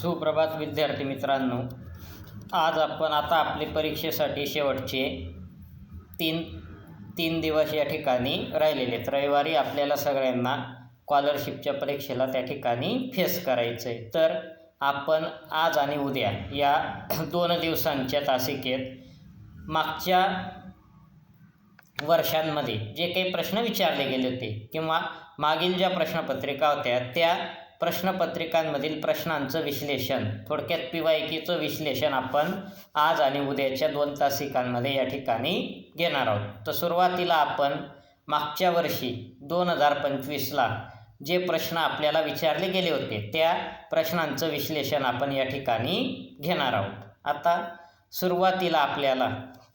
सुप्रभात विद्यार्थी मित्रांनो, आज आपण आपले परीक्षेसाठी शेवटचे तीन दिवस या ठिकाणी राहिलेले आहेत। रविवारी आपल्याला सगळ्यांना स्कॉलरशिपच्या परीक्षेला त्या ठिकाणी फेस करायचं आहे। तर आपण आज आणि उद्या या 2 दिवसांच्या तासिकेत मागच्या वर्षांमध्ये जे काही प्रश्न विचारले गेले होते किंवा मागील ज्या प्रश्नपत्रिका होत्या त्या प्रश्नपत्रिकांमधील प्रश्नांचं विश्लेषण, थोडक्यात PYQचं विश्लेषण आपण आज आणि उद्याच्या 2 तासिकांमध्ये या ठिकाणी घेणार आहोत। तर सुरुवातीला आपण मागच्या वर्षी 2025ला जे प्रश्न आपल्याला विचारले गेले होते त्या प्रश्नांचं विश्लेषण आपण या ठिकाणी घेणार आहोत। आता सुरुवातीला आपल्याला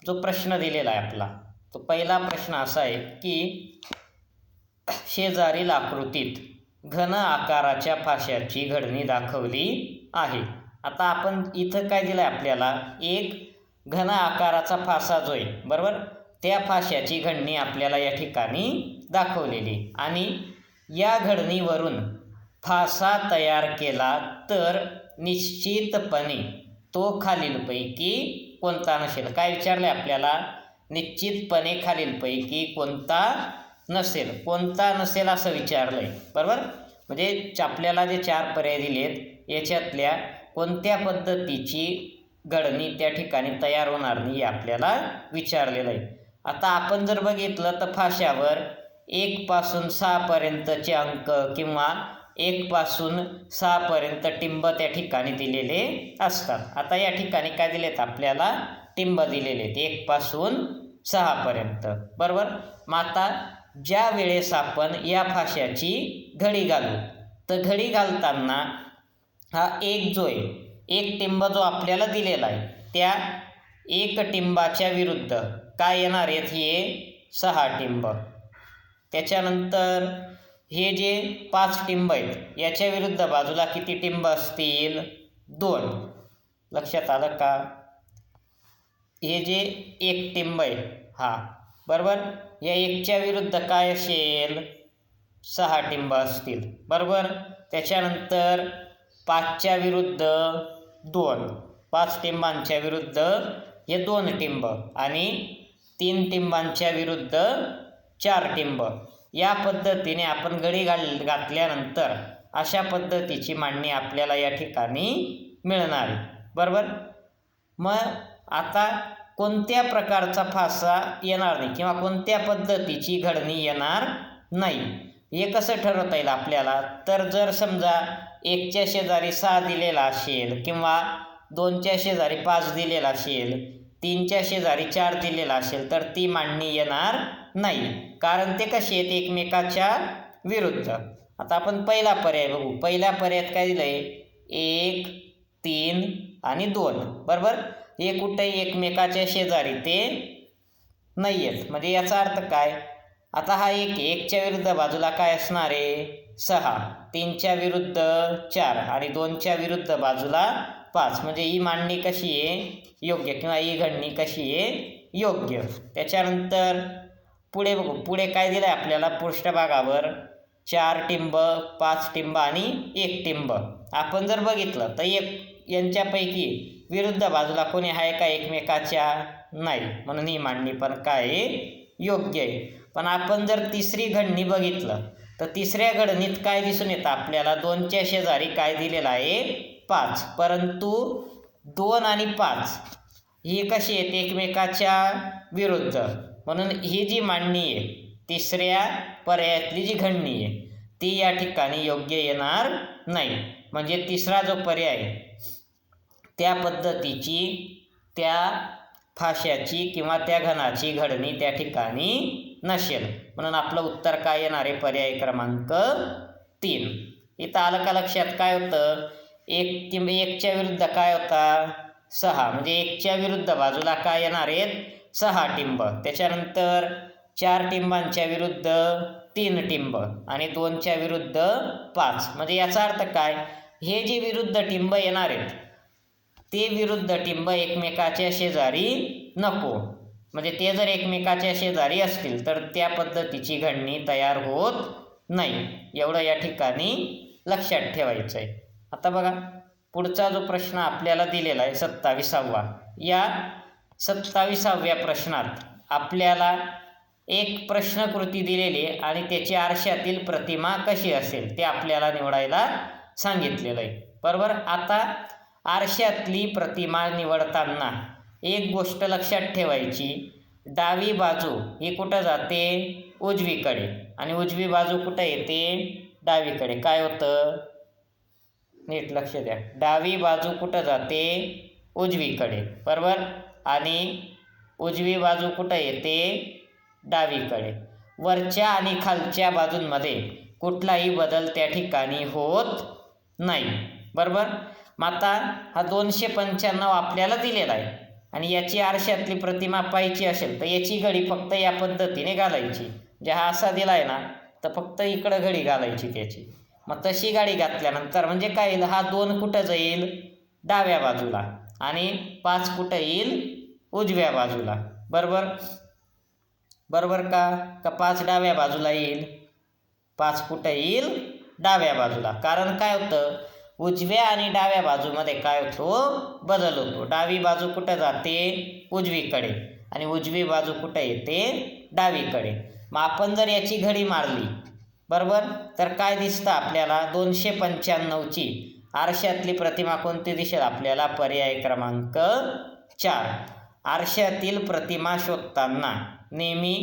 जो प्रश्न दिलेला आहे आपला, तो पहिला प्रश्न असा आहे की शेजारील आकृतीत घन आकाराच्या फाश्याची घडणी दाखवली आहे। आता आपण इथं काय दिलं आहे आपल्याला, एक घन आकाराचा फासा जो आहे बरोबर, त्या फाश्याची घडणी आपल्याला या ठिकाणी दाखवलेली आणि या घडणीवरून फासा तयार केला तर निश्चितपणे तो खालीलपैकी कोणता नसेल। काय विचारले आपल्याला, निश्चितपणे खालीलपैकी कोणता नसेल, कोणता नसेल असं विचारलं आहे बरोबर। म्हणजे आपल्याला जे 4 पर्याय दिलेत याच्यातल्या कोणत्या पद्धतीची घडणी त्या ठिकाणी तयार होणार नाही आपल्याला विचारलेलं आहे। आता आपण जर बघितलं तर फाश्यावर 1 पासून 6 पर्यंतचे अंक किंवा 1 पासून 6 पर्यंत टिंब त्या ठिकाणी दिलेले असतात। आता या ठिकाणी काय दिलेत आपल्याला, टिंब दिलेले आहेत 1 पासून 6 पर्यंत बरोबर। मग आता ज्या वेळेस आपण या फाश्याची घडी घालू तर घडी घालताना हा एक जो आहे, एक टिंब जो आपल्याला दिलेला आहे त्या 1 टिंबाच्या विरुद्ध काय येणार आहेत, हे 6 टिंब। त्याच्यानंतर हे जे 5 टिंब आहेत याच्या विरुद्ध बाजूला किती टिंब असतील, 2। लक्षात आलं का? हे जे 1 टिंब आहे हा बरोबर, या 1च्या विरुद्ध काय असेल, 6 टिंब असतील बरोबर। त्याच्यानंतर 5च्या विरुद्ध 2, 5 टिंबांच्या विरुद्ध हे 2 टिंब आणि 3 टिंबांच्या विरुद्ध 4 टिंब। या पद्धतीने आपण घडी घातल्यानंतर अशा पद्धतीची मांडणी आपल्याला या ठिकाणी मिळणार आहे बरोबर। मग आता कोणत्या प्रकारचा फासा येणार नाही किंवा कोणत्या पद्धतीची घडणी येणार नाही हे कसं ठरवता येईल आपल्याला, तर जर समजा 1च्या शेजारी 6 दिलेला असेल किंवा 2च्या शेजारी 5 दिलेला असेल, 3च्या शेजारी 4 दिलेला असेल तर ती मांडणी येणार नाही, कारण ते कसे आहेत, एकमेकाच्या विरुद्ध। आता आपण पहिला पर्याय बघू। पहिल्या पर्यायात काय दिलं आहे, 1, 3 आणि 2 बरोबर। हे कुठेही एकमेकाच्या शेजारी ते नाही आहेत, म्हणजे याचा अर्थ काय, आता हा 1च्या विरुद्ध बाजूला काय असणार आहे, 6, 3च्या विरुद्ध 4 आणि 2च्या विरुद्ध बाजूला 5, म्हणजे ही मांडणी कशी आहे, योग्य, किंवा ही घडणी कशी आहे, योग्य। त्याच्यानंतर पुढे बघू, पुढे काय दिलं आहे आपल्याला, पृष्ठभागावर 4 टिंब, 5 टिंब आणि 1 टिंब। आपण जर बघितलं तर यांच्यापैकी विरुद्ध बाजूला कोणी आहे का एकमेकाच्या, नाही, म्हणून ही मांडणी पण काय आहे, योग्य आहे। पण आपण जर तिसरी घडणी बघितलं तर तिसऱ्या घडणीत काय दिसून येतं आपल्याला, 2च्या शेजारी काय दिलेलं आहे, 5, परंतु 2 आणि 5 ही कशी आहेत, एकमेकाच्या विरुद्ध, म्हणून ही जी मांडणी आहे तिसऱ्या पर्यायातली जी घडणी आहे ती या ठिकाणी योग्य येणार नाही। म्हणजे तिसरा जो पर्याय आहे त्या पद्धतीची त्या फाश्याची किंवा त्या घनाची घडणी त्या ठिकाणी नसेल, म्हणून आपलं उत्तर काय येणार आहे, पर्याय क्रमांक 3। इथं आलं का लक्षात, काय होतं, 1च्या विरुद्ध काय होता, 6, म्हणजे 1च्या विरुद्ध बाजूला काय येणार आहेत, 6 टिंब। त्याच्यानंतर 4 टिंबांच्या विरुद्ध 3 टिंब आणि 2च्या विरुद्ध 5, म्हणजे याचा अर्थ काय, हे जे विरुद्ध टिंब येणार आहेत ते विरुद्ध टिंब एकमेकाच्या शेजारी नको, म्हणजे ते जर एकमेकाच्या शेजारी असतील तर त्या पद्धतीची घडणी तयार होत नाही, एवढं या ठिकाणी लक्षात ठेवायचं आहे। आता बघा पुढचा जो प्रश्न आपल्याला दिलेला आहे 27वा, या 27व्या प्रश्नात आपल्याला एक प्रश्नकृती दिलेली आहे आणि त्याची आरशातील प्रतिमा कशी असेल ते आपल्याला निवडायला सांगितलेलं आहे, बरोबर. आता आरशातली प्रतिमा निवडताना एक गोष्ट लक्षात ठेवायची, डावी बाजू ही कुठं जाते? उजवीकडे. आणि उजवी बाजू कुठं येते? डावीकडे. काय होतं? नीट लक्ष द्या. डावी बाजू कुठं जाते? उजवीकडे, बरोबर. आणि उजवी बाजू कुठं येते? डावीकडे. वरच्या आणि खालच्या बाजूंमध्ये कुठलाही बदल त्या ठिकाणी होत नाही, बरोबर. मग आता हा 295 आपल्याला दिलेला आहे आणि याची आरशातली प्रतिमा पाहायची असेल तर याची घडी फक्त या पद्धतीने घालायची. जे हा असा दिला आहे ना, तर फक्त इकडं घडी घालायची त्याची. मग तशी गाडी घातल्यानंतर म्हणजे काय येईल? हा 2 कुठं जाईल? डाव्या बाजूला. आणि 5 कुठं येईल? उजव्या बाजूला, बरोबर. बरोबर का 5 डाव्या बाजूला येईल? 5 कुठं येईल? डाव्या बाजूला. कारण काय होतं? उजव्या आणि डाव्या बाजूमध्ये काय होतो? बदल होतो. डावी बाजू कुठं जाते? उजवीकडे. आणि उजवी बाजू कुठं येते? डावीकडे. मग आपण जर याची घडी मारली, बरोबर, तर काय दिसतं आपल्याला? 295ची आरशातली प्रतिमा कोणती दिसेल आपल्याला? पर्याय क्रमांक 4. आरशातील प्रतिमा शोधताना नेहमी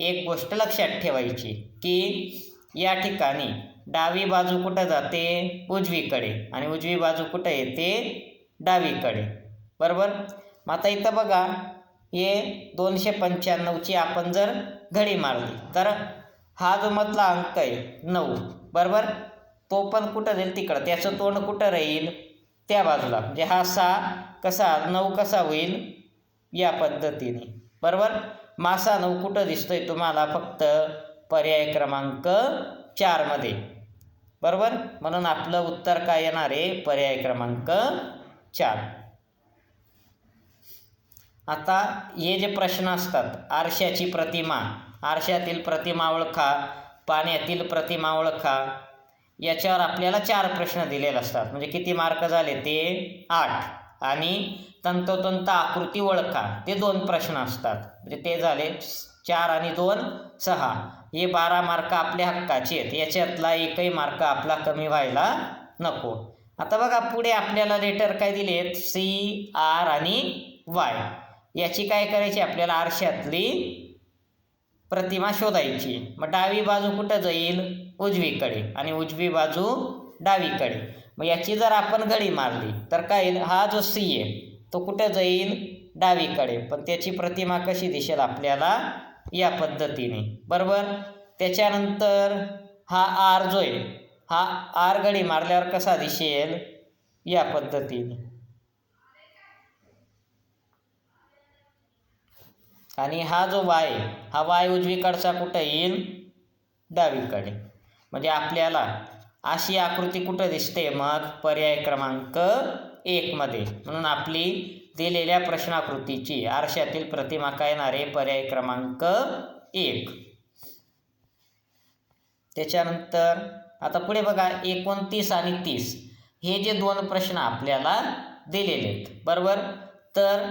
एक गोष्ट लक्षात ठेवायची की या ठिकाणी डावी बाजू कुठं जाते? उजवीकडे. आणि उजवी बाजू कुठं येते? डावीकडे, बरोबर. मग आता इथं बघा, हे 295ची आपण जर घडी मारली तर हा जो मधला अंक आहे 9, बरोबर, तो पण कुठं जाईल? तिकडं. त्याचं तोंड कुठं राहील? त्या बाजूला. म्हणजे हा 6 कसा 9 कसा होईल? या पद्धतीने, बरोबर. मासा 9 कुठं दिसतोय तुम्हाला? फक्त पर्याय क्रमांक 4 मध्ये, बरोबर. म्हणून आपलं उत्तर काय येणार आहे? पर्याय क्रमांक 4. आता हे जे प्रश्न असतात, आरशाची प्रतिमा, आरशातील प्रतिमा ओळखा, पाण्यातील प्रतिमा ओळखा, याच्यावर आपल्याला 4 प्रश्न दिलेले असतात. म्हणजे किती मार्क झाले ते? 8. आणि तंतोतंत आकृती ओळखा, ते 2 प्रश्न असतात. म्हणजे ते झाले 4 आणि 2 6. हे 12 मार्क आपल्या हक्काचे आहेत. याच्यातला एकही मार्क आपला कमी व्हायला नको. आता बघा पुढे आपल्याला लेटर काय दिले आहेत? C, R आणि Y. याची काय करायची आपल्याला? आरशातली प्रतिमा शोधायची. मग डावी बाजू कुठं जाईल? उजवीकडे. आणि उजवी बाजू डावीकडे. मग याची जर आपण घडी मारली तर काय येईल? हा जो C आहे तो कुठं जाईल? डावीकडे. पण त्याची प्रतिमा कशी दिसेल आपल्याला? या पद्धतीने, बरोबर. त्याच्यानंतर हा R जो आहे, हा R घडी मारल्यावर कसा दिसेल? या पद्धतीने. आणि हा जो Y, हा Y उजवीकडचा कुठं येईल? डावीकडे. म्हणजे आपल्याला अशी आकृती कुठं दिसते? मग पर्याय क्रमांक 1 मध्ये. म्हणून आपली दिलेल्या प्रश्नाकृतीची आरशातील प्रतिमा काय येणार आहे? पर्याय क्रमांक 1. त्याच्यानंतर आता पुढे बघा 29 आणि 30 हे जे 2 प्रश्न आपल्याला दिलेले आहेत, बरोबर. तर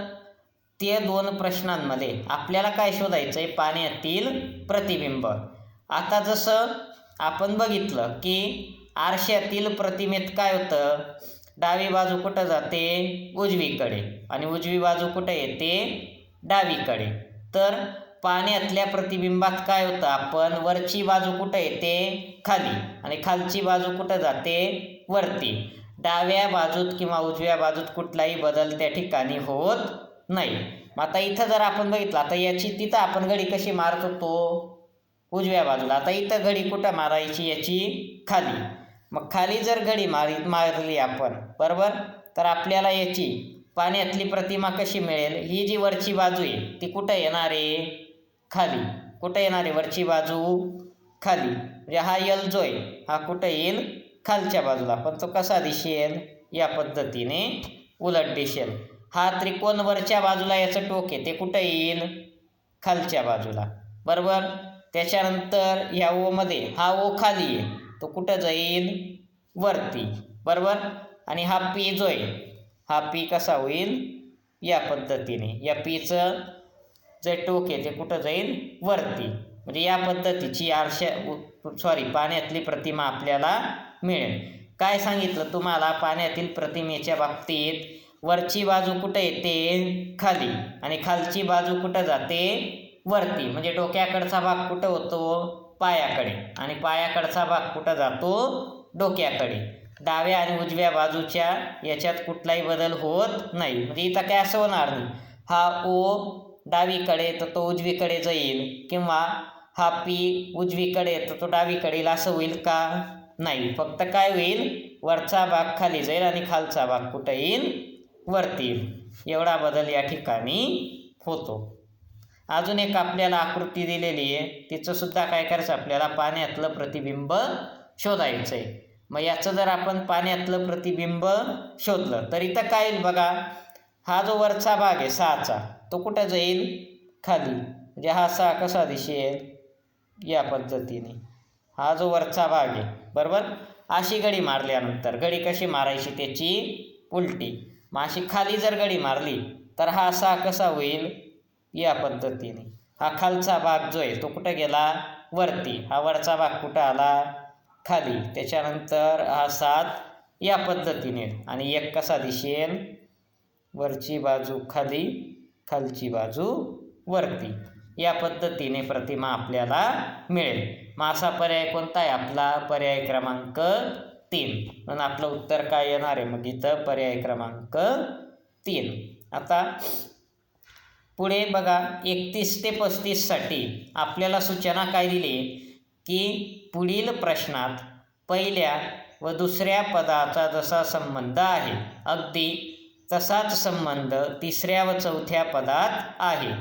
ते 2 प्रश्नांमध्ये आपल्याला काय शोधायचं आहे? पाण्यातील प्रतिबिंब. आता जसं आपण बघितलं की आरशातील प्रतिमेत काय होतं? डावी बाजू कुठं जाते? उजवीकडे. आणि उजवी बाजू कुठं येते? डावीकडे. तर पाण्यातल्या प्रतिबिंबात काय होतं? आपण वरची बाजू कुठं येते? खाली. आणि खालची बाजू कुठं जाते? वरती. डाव्या बाजूत किंवा उजव्या बाजूत कुठलाही बदल त्या ठिकाणी होत नाही. मग आता इथं जर आपण बघितलं, आता याची तिथं आपण घडी कशी मारत होतो? उजव्या बाजूला. आता इथं घडी कुठं मारायची? याची खाली. मग खाली जर घडी मारली आपण, बरोबर, तर आपल्याला याची पाण्यातली प्रतिमा कशी मिळेल? ही जी वरची बाजू आहे ती कुठं येणार आहे? खाली. कुठं येणार आहे वरची बाजू? खाली. म्हणजे हा L जो आहे हा कुठं येईल? खालच्या बाजूला. पण तो कसा दिसेल? या पद्धतीने उलट दिसेल. हा त्रिकोण वरच्या बाजूला याचं टोक आहे ते कुठं येईल? खालच्या बाजूला, बरोबर. त्याच्यानंतर ह्या O मध्ये हा O खाली आहे, तो कुठं जाईल? वरती, बरोबर. आणि हा पी जो आहे हा पी कसा होईल या पद्धतीने, या पीचं जे टोक आहे ते कुठं जाईल वरती, म्हणजे या पद्धतीची पाण्यातली प्रतिमा आपल्याला मिळेल. काय सांगितलं तुम्हाला पाण्यातील प्रतिमेच्या बाबतीत, वरची बाजू कुठं येते खाली आणि खालची बाजू कुठं जाते वरती, म्हणजे डोक्याकडचा भाग कुठं होतो पायाकडे आणि पायाकडचा भाग कुठं जातो डोक्याकडे. डाव्या आणि उजव्या बाजूच्या याच्यात कुठलाही बदल होत नाही, म्हणजे इथं काय असं होणार नाही हा ओ डावीकडे तर तो उजवीकडे जाईल किंवा हा पी उजवीकडे तर तो डावीकडे येईल, असं होईल का नाही. फक्त काय होईल वरचा भाग खाली जाईल आणि खालचा भाग कुठं येईल वरती येईल, एवढा बदल या ठिकाणी होतो. अजून एक आपल्याला आकृती दिलेली आहे, तिचं सुद्धा काय करायचं आपल्याला पाण्यातलं प्रतिबिंब शोधायचं आहे. मग याचं जर आपण पाण्यातलं प्रतिबिंब शोधलं तर इथं काय येईल बघा, हा जो वरचा भाग आहे सहाचा तो कुठं जाईल खाली, म्हणजे हा सहा कसा दिसेल या पद्धतीने, हा जो वरचा भाग आहे बरोबर. अशी गडी मारल्यानंतर गडी कशी मारायची त्याची उलटी, मग अशी खाली जर गडी मारली तर हा सहा कसा होईल या पद्धतीने, हा खालचा भाग जो आहे तो कुठं गेला वरती, हा वरचा भाग कुठं आला खाली, त्याच्यानंतर हा 7 या पद्धतीने आणि एक कसा दिसेल वरची बाजू खाली खालची बाजू वरती, या पद्धतीने प्रतिमा आपल्याला मिळेल. मग असा पर्याय कोणता आहे आपला पर्याय क्रमांक 3, म्हणून आपलं उत्तर काय येणार आहे मग इथं पर्याय क्रमांक 3. आता पुढे बघा 31 ते 35 साठी आपल्याला सूचना काय दिली की पुढील प्रश्नात पहिल्या व दुसऱ्या पदाचा जसा संबंध आहे अगदी तसाच संबंध तिसऱ्या व चौथ्या पदात आहे,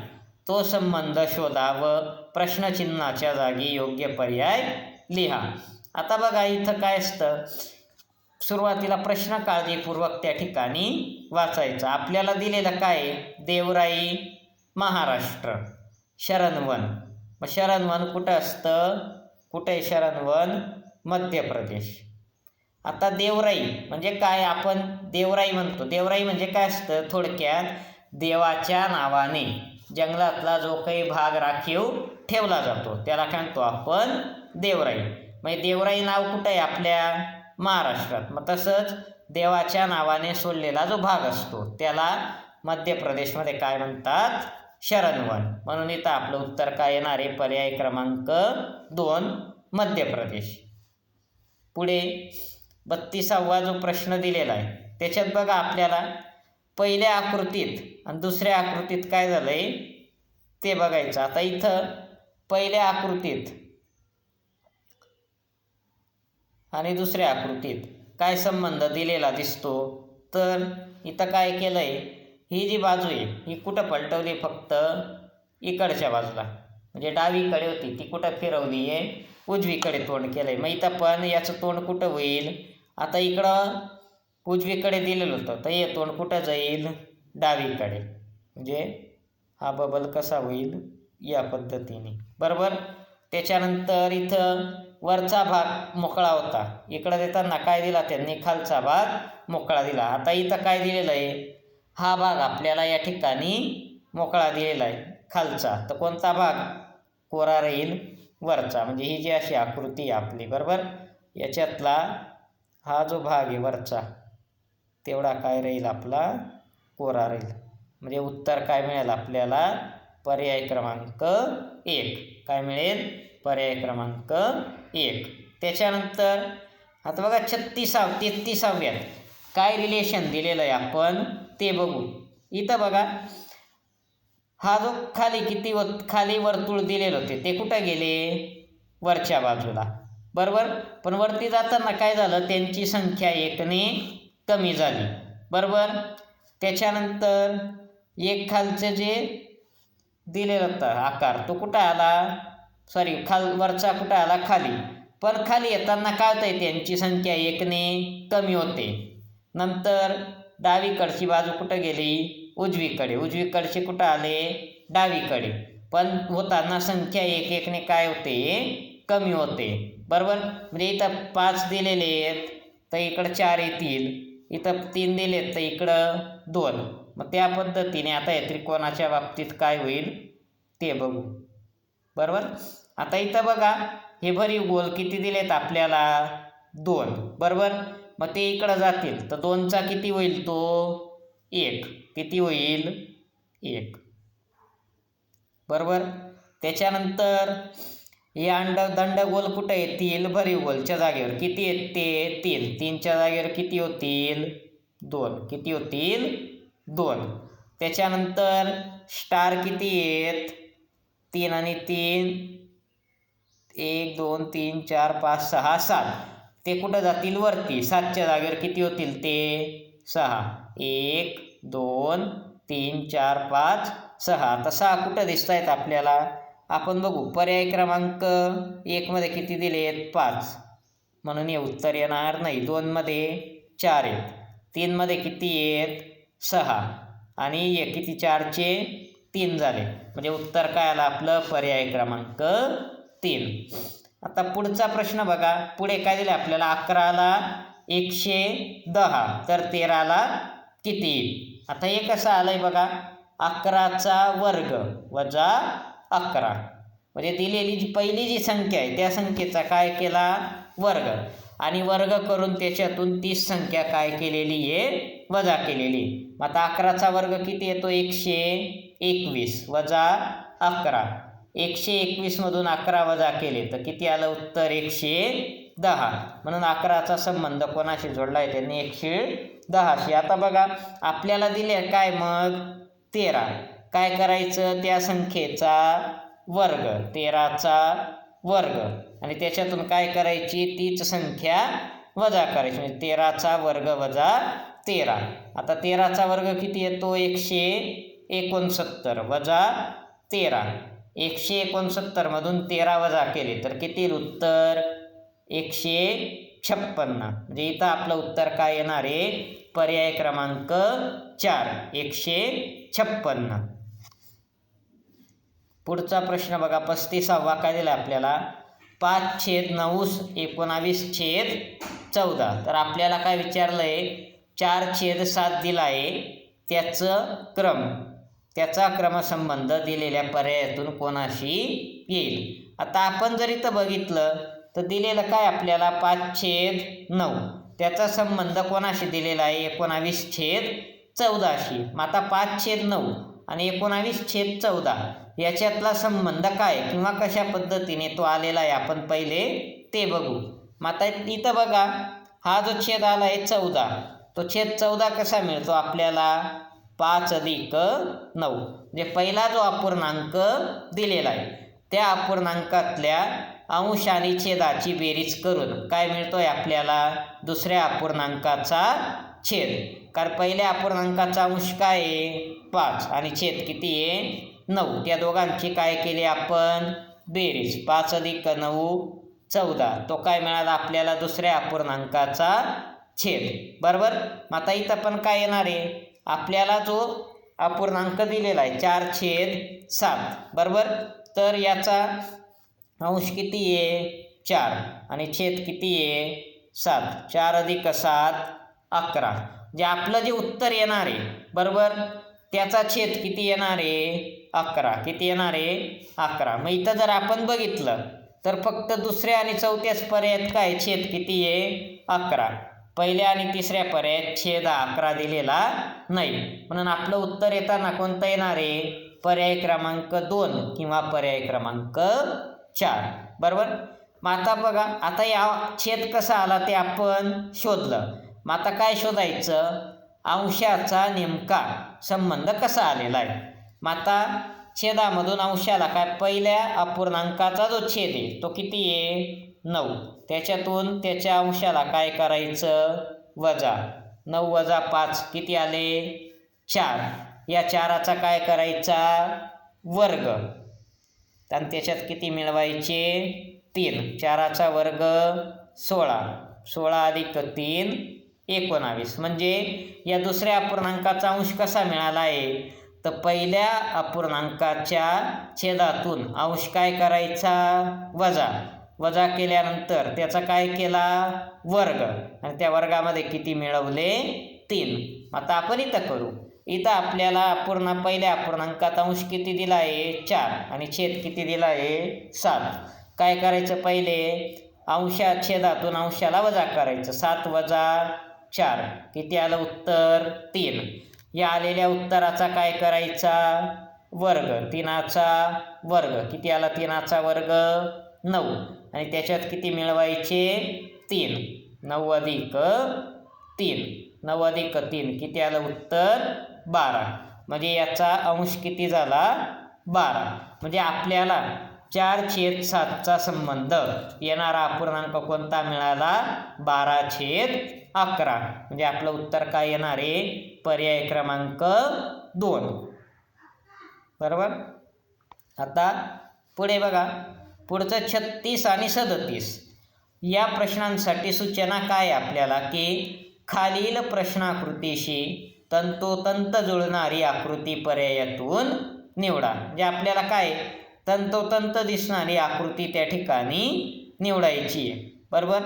तो संबंध शोधा व प्रश्नचिन्हाच्या जागी योग्य पर्याय लिहा. आता बघा इथं काय असतं, सुरुवातीला प्रश्न काळजीपूर्वक त्या ठिकाणी वाचायचा. आपल्याला दिलेलं काय देवराई महाराष्ट्र शरणवन, मग शरणवन कुठं असतं, कुठे आहे शरणवन मध्य प्रदेश. आता देवराई म्हणजे काय, आपण देवराई म्हणतो, देवराई म्हणजे काय असतं थोडक्यात देवाच्या नावाने जंगलातला जो काही भाग राखीव ठेवला जातो त्याला काय म्हणतो आपण देवराई. मग देवराई नाव कुठं आहे आपल्या महाराष्ट्रात, मग तसंच देवाच्या नावाने सोडलेला जो भाग असतो त्याला मध्य प्रदेशमध्ये काय म्हणतात शरणवन, म्हणून इथं आपलं उत्तर काय येणार आहे पर्याय क्रमांक 2 मध्य प्रदेश. पुढे 32वा जो प्रश्न दिलेला आहे त्याच्यात बघा आपल्याला पहिल्या आकृतीत आणि दुसऱ्या आकृतीत काय झालंय ते बघायचं. आता इथं पहिल्या आकृतीत आणि दुसऱ्या आकृतीत काय संबंध दिलेला दिसतो, तर इथं काय केलंय ही जी बाजू आहे ही कुठं पलटवली फक्त इकडच्या बाजूला, म्हणजे डावीकडे होती ती कुठं फिरवली आहे उजवीकडे तोंड केलंय. मग इथं पण याचं तोंड कुठं होईल, आता इकडं उजवीकडे दिलेलं होतं तर हे तोंड कुठं जाईल डावीकडे, म्हणजे हा बबल कसा होईल या पद्धतीने बरोबर. त्याच्यानंतर इथं वरचा भाग मोकळा होता, इकडं देताना काय दिला त्यांनी खालचा भाग मोकळा दिला. आता इथं काय दिलेलं आहे हा भाग आपल्याला या ठिकाणी मोकळा दिलेला आहे खालचा, तर कोणता भाग कोरा राहील वरचा, म्हणजे ही जी अशी आकृती आहे आपली बरोबर याच्यातला हा जो भाग आहे वरचा तेवढा काय राहील आपला कोरा राहील, म्हणजे उत्तर काय मिळेल आपल्याला पर्याय क्रमांक 1, काय मिळेल पर्याय क्रमांक 1. त्याच्यानंतर आता बघा 33व्यात काय रिलेशन दिलेलं आहे आपण ते बघू. इथं बघा हा जो खाली वर्तुळ दिलेलं होते ते कुठं गेले वरच्या बाजूला बरोबर, पण वरती जाताना काय झालं त्यांची संख्या 1ने कमी झाली बरोबर. त्याच्यानंतर एक खालचं जे दिलेलं होतं आकार तो कुठं आला वरचा कुठं आला खाली, पण खाली येताना काय होतंय त्यांची संख्या 1ने कमी होते. नंतर डावीकडची बाजू कुठं गेली उजवीकडचे कुठं आले डावीकडे, पण होताना संख्या 1ने काय होते कमी होते बरोबर. म्हणजे इथं 5 दिलेले आहेत तर इकडं 4 येतील, इथं 3 दिलेत तर इकडं 2. मग त्या पद्धतीने आता या त्रिकोणाच्या बाबतीत काय होईल ते बघू. बरोबर. आता इथं बघा हे भरीव गोल किती दिलेत आपल्याला 2. बरोबर. मग ते इकडं जातील तर 2चा किती होईल तो 1. किती होईल 1. बरोबर. त्याच्यानंतर हे दंडगोल कुठे येतील भरीव गोलच्या जागेवर किती आहेत ते 3. 3च्या जागेवर किती होतील 2. किती होतील 2. त्याच्यानंतर स्टार किती आहेत 3 आणि 3 1 2 3 4 5 6 7. ते कुठं जातील वरती. 7च्या जागेवर किती होतील ते 6. 1 2 3 4 5 6. आता 6 कुठं दिसत आहेत आपल्याला आपण बघू. पर्याय क्रमांक 1 मध्ये किती दिलेत 5 म्हणून हे उत्तर येणार नाही. 2 मध्ये 4 आहेत. 3 मध्ये किती आहेत 6 आणि हे किती 4चे 3 झाले म्हणजे उत्तर काय आलं आपलं पर्याय क्रमांक 3. आता पुढचा प्रश्न बघा. पुढे काय दिले आपल्याला 11ला 110 तर 13ला किती येईल. आता हे कसं आलंय बघा 11चा वर्ग वजा 11 म्हणजे दिलेली जी पहिली जी संख्या आहे त्या संख्येचा काय केला वर्ग आणि वर्ग करून त्याच्यातून 30 संख्या काय केलेली आहे वजा केलेली. मग आता 11चा वर्ग किती येतो 121 वजा 11. 121 मधून 11 वजा केले तर किती आलं उत्तर 110. म्हणून 11चा संबंध कोणाशी जोडला आहे त्यांनी 110शी. आता बघा आपल्याला दिले काय मग 13. काय करायचं त्या संख्येचा वर्ग 13चा वर्ग आणि त्याच्यातून काय करायची तीच संख्या वजा करायची म्हणजे 13चा वर्ग वजा 13. आता 13चा वर्ग किती येतो 169 वजा 13. 169 मधून 13 वजा केले तर किती उत्तर 156. म्हणजे इथं आपलं उत्तर काय येणार आहे पर्याय क्रमांक 4 156. पुढचा प्रश्न बघा 35वा काय दिला आपल्याला 5/9 19/14. तर आपल्याला काय विचारलं आहे 4/7 दिला आहे त्याचा क्रमसंबंध दिलेल्या पर्यायातून कोणाशी येईल. आता आपण जर इथं बघितलं तर दिलेलं काय आपल्याला 5/9 त्याचा संबंध कोणाशी दिलेला आहे 19/14शी. मग आता 5/9 आणि 19/14 याच्यातला संबंध काय किंवा कशा पद्धतीने तो आलेला आहे आपण पहिले ते बघू. मग आता इथं बघा हा जो छेद आला आहे 14 तो छेद 14 कसा मिळतो आपल्याला 5 + 9 म्हणजे पहिला जो अपूर्णांक दिलेला आहे त्या अपूर्णांकातल्या अंश आणि छेदाची बेरीज करून काय मिळतोय आपल्याला दुसऱ्या अपूर्णांकाचा छेद. कारण पहिल्या अपूर्णांकाचा अंश काय आहे 5 आणि छेद किती आहे 9. त्या दोघांची काय केली आपण बेरीज 5 + 9 14. तो काय मिळाला आपल्याला दुसऱ्या अपूर्णांकाचा छेद. बरोबर. मग आता इथं पण काय येणार आहे आपल्याला जो अपूर्णांक दिलेला आहे 4/7. बरोबर. तर याचा अंश किती आहे 4 आणि छेद किती आहे 7. 4 + 7 11. जे आपलं जे उत्तर येणार आहे बरोबर त्याचा छेद किती येणार आहे 11. किती येणार आहे 11. मग इथं जर आपण बघितलं तर फक्त दुसऱ्या आणि चौथ्याच पर्यायात काय छेद किती आहे 11. पहिल्या आणि तिसऱ्या पर्यायात छेद 11 दिलेला नाही. म्हणून आपलं उत्तर येताना कोणतं येणार आहे पर्याय क्रमांक 2 किंवा पर्याय क्रमांक 4. बरोबर. मग आता बघा आता या छेद कसा आला ते आपण शोधलं. मग आता काय शोधायचं अंशाचा नेमका संबंध कसा आलेला आहे. मग आता छेदामधून अंशाला काय पहिल्या अपूर्णांकाचा जो छेद आहे तो किती आहे 9. त्याच्यातून त्याच्या अंशाला काय करायचं वजा 9 वजा 5 किती आले 4. या 4चा काय करायचा वर्ग आणि त्याच्यात किती मिळवायचे 3. 4चा वर्ग 16. 16 + 3 19. म्हणजे या दुसऱ्या अपूर्णांकाचा अंश कसा मिळाला आहे तर पहिल्या अपूर्णांकाच्या छेदातून अंश काय करायचा वजा केल्यानंतर त्याचा काय केला वर्ग आणि त्या वर्गामध्ये किती मिळवले 3. आता आपण इथं करू. इथं आपल्याला पहिल्या अपूर्णांकात अंश किती दिला आहे 4 आणि छेद किती दिला आहे 7. काय करायचं पहिले छेदातून अंशाला वजा करायचं. 7 वजा 4 किती आलं उत्तर 3. या आलेल्या उत्तराचा काय करायचा वर्ग. 3चा वर्ग किती आला 3चा वर्ग 9 आणि त्याच्यात किती मिळवायचे 3. 9 अधिक 3 9 अधिक 3 किती आलं उत्तर 12. म्हणजे याचा अंश किती झाला 12. म्हणजे आपल्याला 4/7चा संबंध येणारा अपूर्णांक कोणता मिळाला 12/11. म्हणजे आपलं उत्तर काय येणार आहे पर्याय क्रमांक 2. बरोबर. आता पुढे बघा पुढचं 36 आणि 37 या प्रश्नांसाठी सूचना काय आपल्याला की खालील प्रश्नाकृतीशी तंतोतंत जुळणारी आकृती पर्यायातून निवडा. म्हणजे आपल्याला काय तंतोतंत दिसणारी आकृती त्या ठिकाणी निवडायची आहे. बरोबर.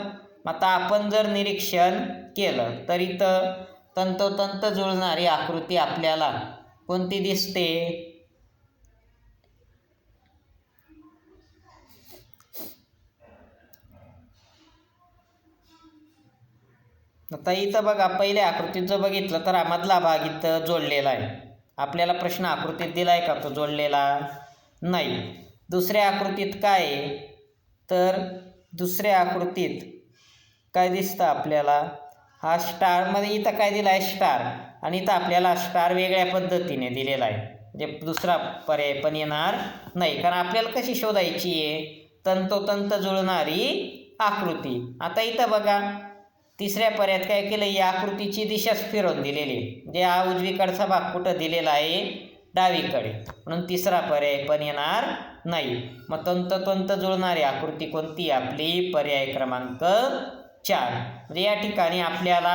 आता आपण जर निरीक्षण केलं तर इथं तंतोतंत जुळणारी आकृती आपल्याला कोणती दिसते आता इथं बघा पहिल्या आकृतीत जर बघितलं तर मधला भाग इथं जोडलेला आहे. आपल्याला प्रश्न आकृतीत दिला आहे का तो जोडलेला नाही. दुसऱ्या आकृतीत काय आहे तर दुसऱ्या आकृतीत काय दिसतं आपल्याला हा स्टारमध्ये इथं काय दिला आहे स्टार आणि इथं आपल्याला स्टार वेगळ्या पद्धतीने दिलेला आहे. म्हणजे दुसरा पर्याय पण येणार नाही कारण आपल्याला कशी शोधायची आहे तंतोतंत जुळणारी आकृती. आता इथं बघा तिसऱ्या पर्यायात काय केलं या आकृतीची दिशाच फिरवून दिलेली म्हणजे हा उजवीकडचा भाग कुठं दिलेला आहे डावीकडे म्हणून तिसरा पर्याय पण येणार नाही. मग तंतोतंत जुळणारी आकृती कोणती आपली पर्याय क्रमांक 4. म्हणजे या ठिकाणी आपल्याला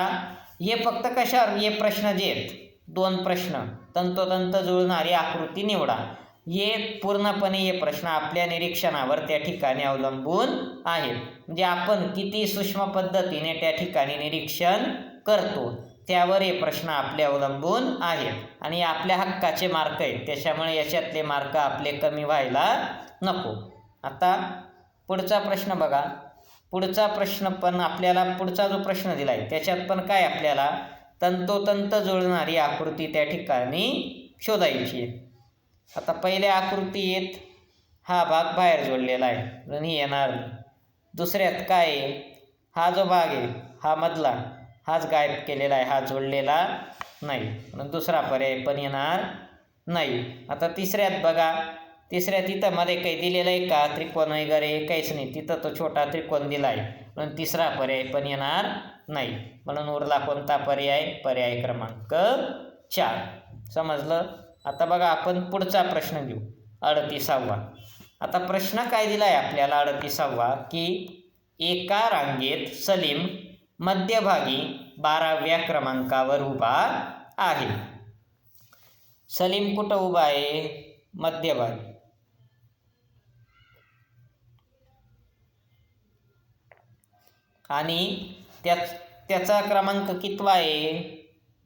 हे फक्त कशावर हे प्रश्न जे आहेत 2 प्रश्न तंतोतंत जुळणारी आकृती निवडा हे पूर्णपणे हे प्रश्न आपल्या निरीक्षणावर त्या ठिकाणी अवलंबून आहेत. म्हणजे आपण किती सूक्ष्म पद्धतीने त्या ठिकाणी निरीक्षण करतो त्यावर हे प्रश्न आपले अवलंबून आहेत आणि आपल्या हक्काचे मार्क आहेत त्याच्यामुळे याच्यातले मार्क आपले कमी व्हायला नको. आता पुढचा प्रश्न बघा. पुढचा प्रश्न पण आपल्याला पुढचा जो प्रश्न दिला आहे त्याच्यात पण काय आपल्याला तंतोतंत जुळणारी आकृती त्या ठिकाणी शोधायची आहे. आता पहिल्या आकृतीत हा भाग बाहेर जोडलेला आहे आणि येणार. दुसऱ्यात काय आहे हा जो भाग आहे हा मधला हाच गायब केलेला आहे हा जोडलेला नाही म्हणून दुसरा पर्याय पण येणार नाही. आता तिसऱ्यात बघा तिसऱ्यात इथं मध्ये काही दिलेलं आहे का त्रिकोण वगैरे काहीच नाही तिथं तो छोटा त्रिकोण दिला आहे म्हणून तिसरा पर्याय पण येणार नाही. म्हणून उरला कोणता पर्याय पर्याय क्रमांक 4. समजलं. आता बघा आपण पुढचा प्रश्न घेऊ 38वा. आता प्रश्न काय दिला आहे आपल्याला 38वा की एका रांगेत सलीम मध्यभागी 12व्या क्रमांकावर उभा आहे. सलीम कुठं उभा आहे मध्यभागी. आणि त्याचा क्रमांक कितवा आहे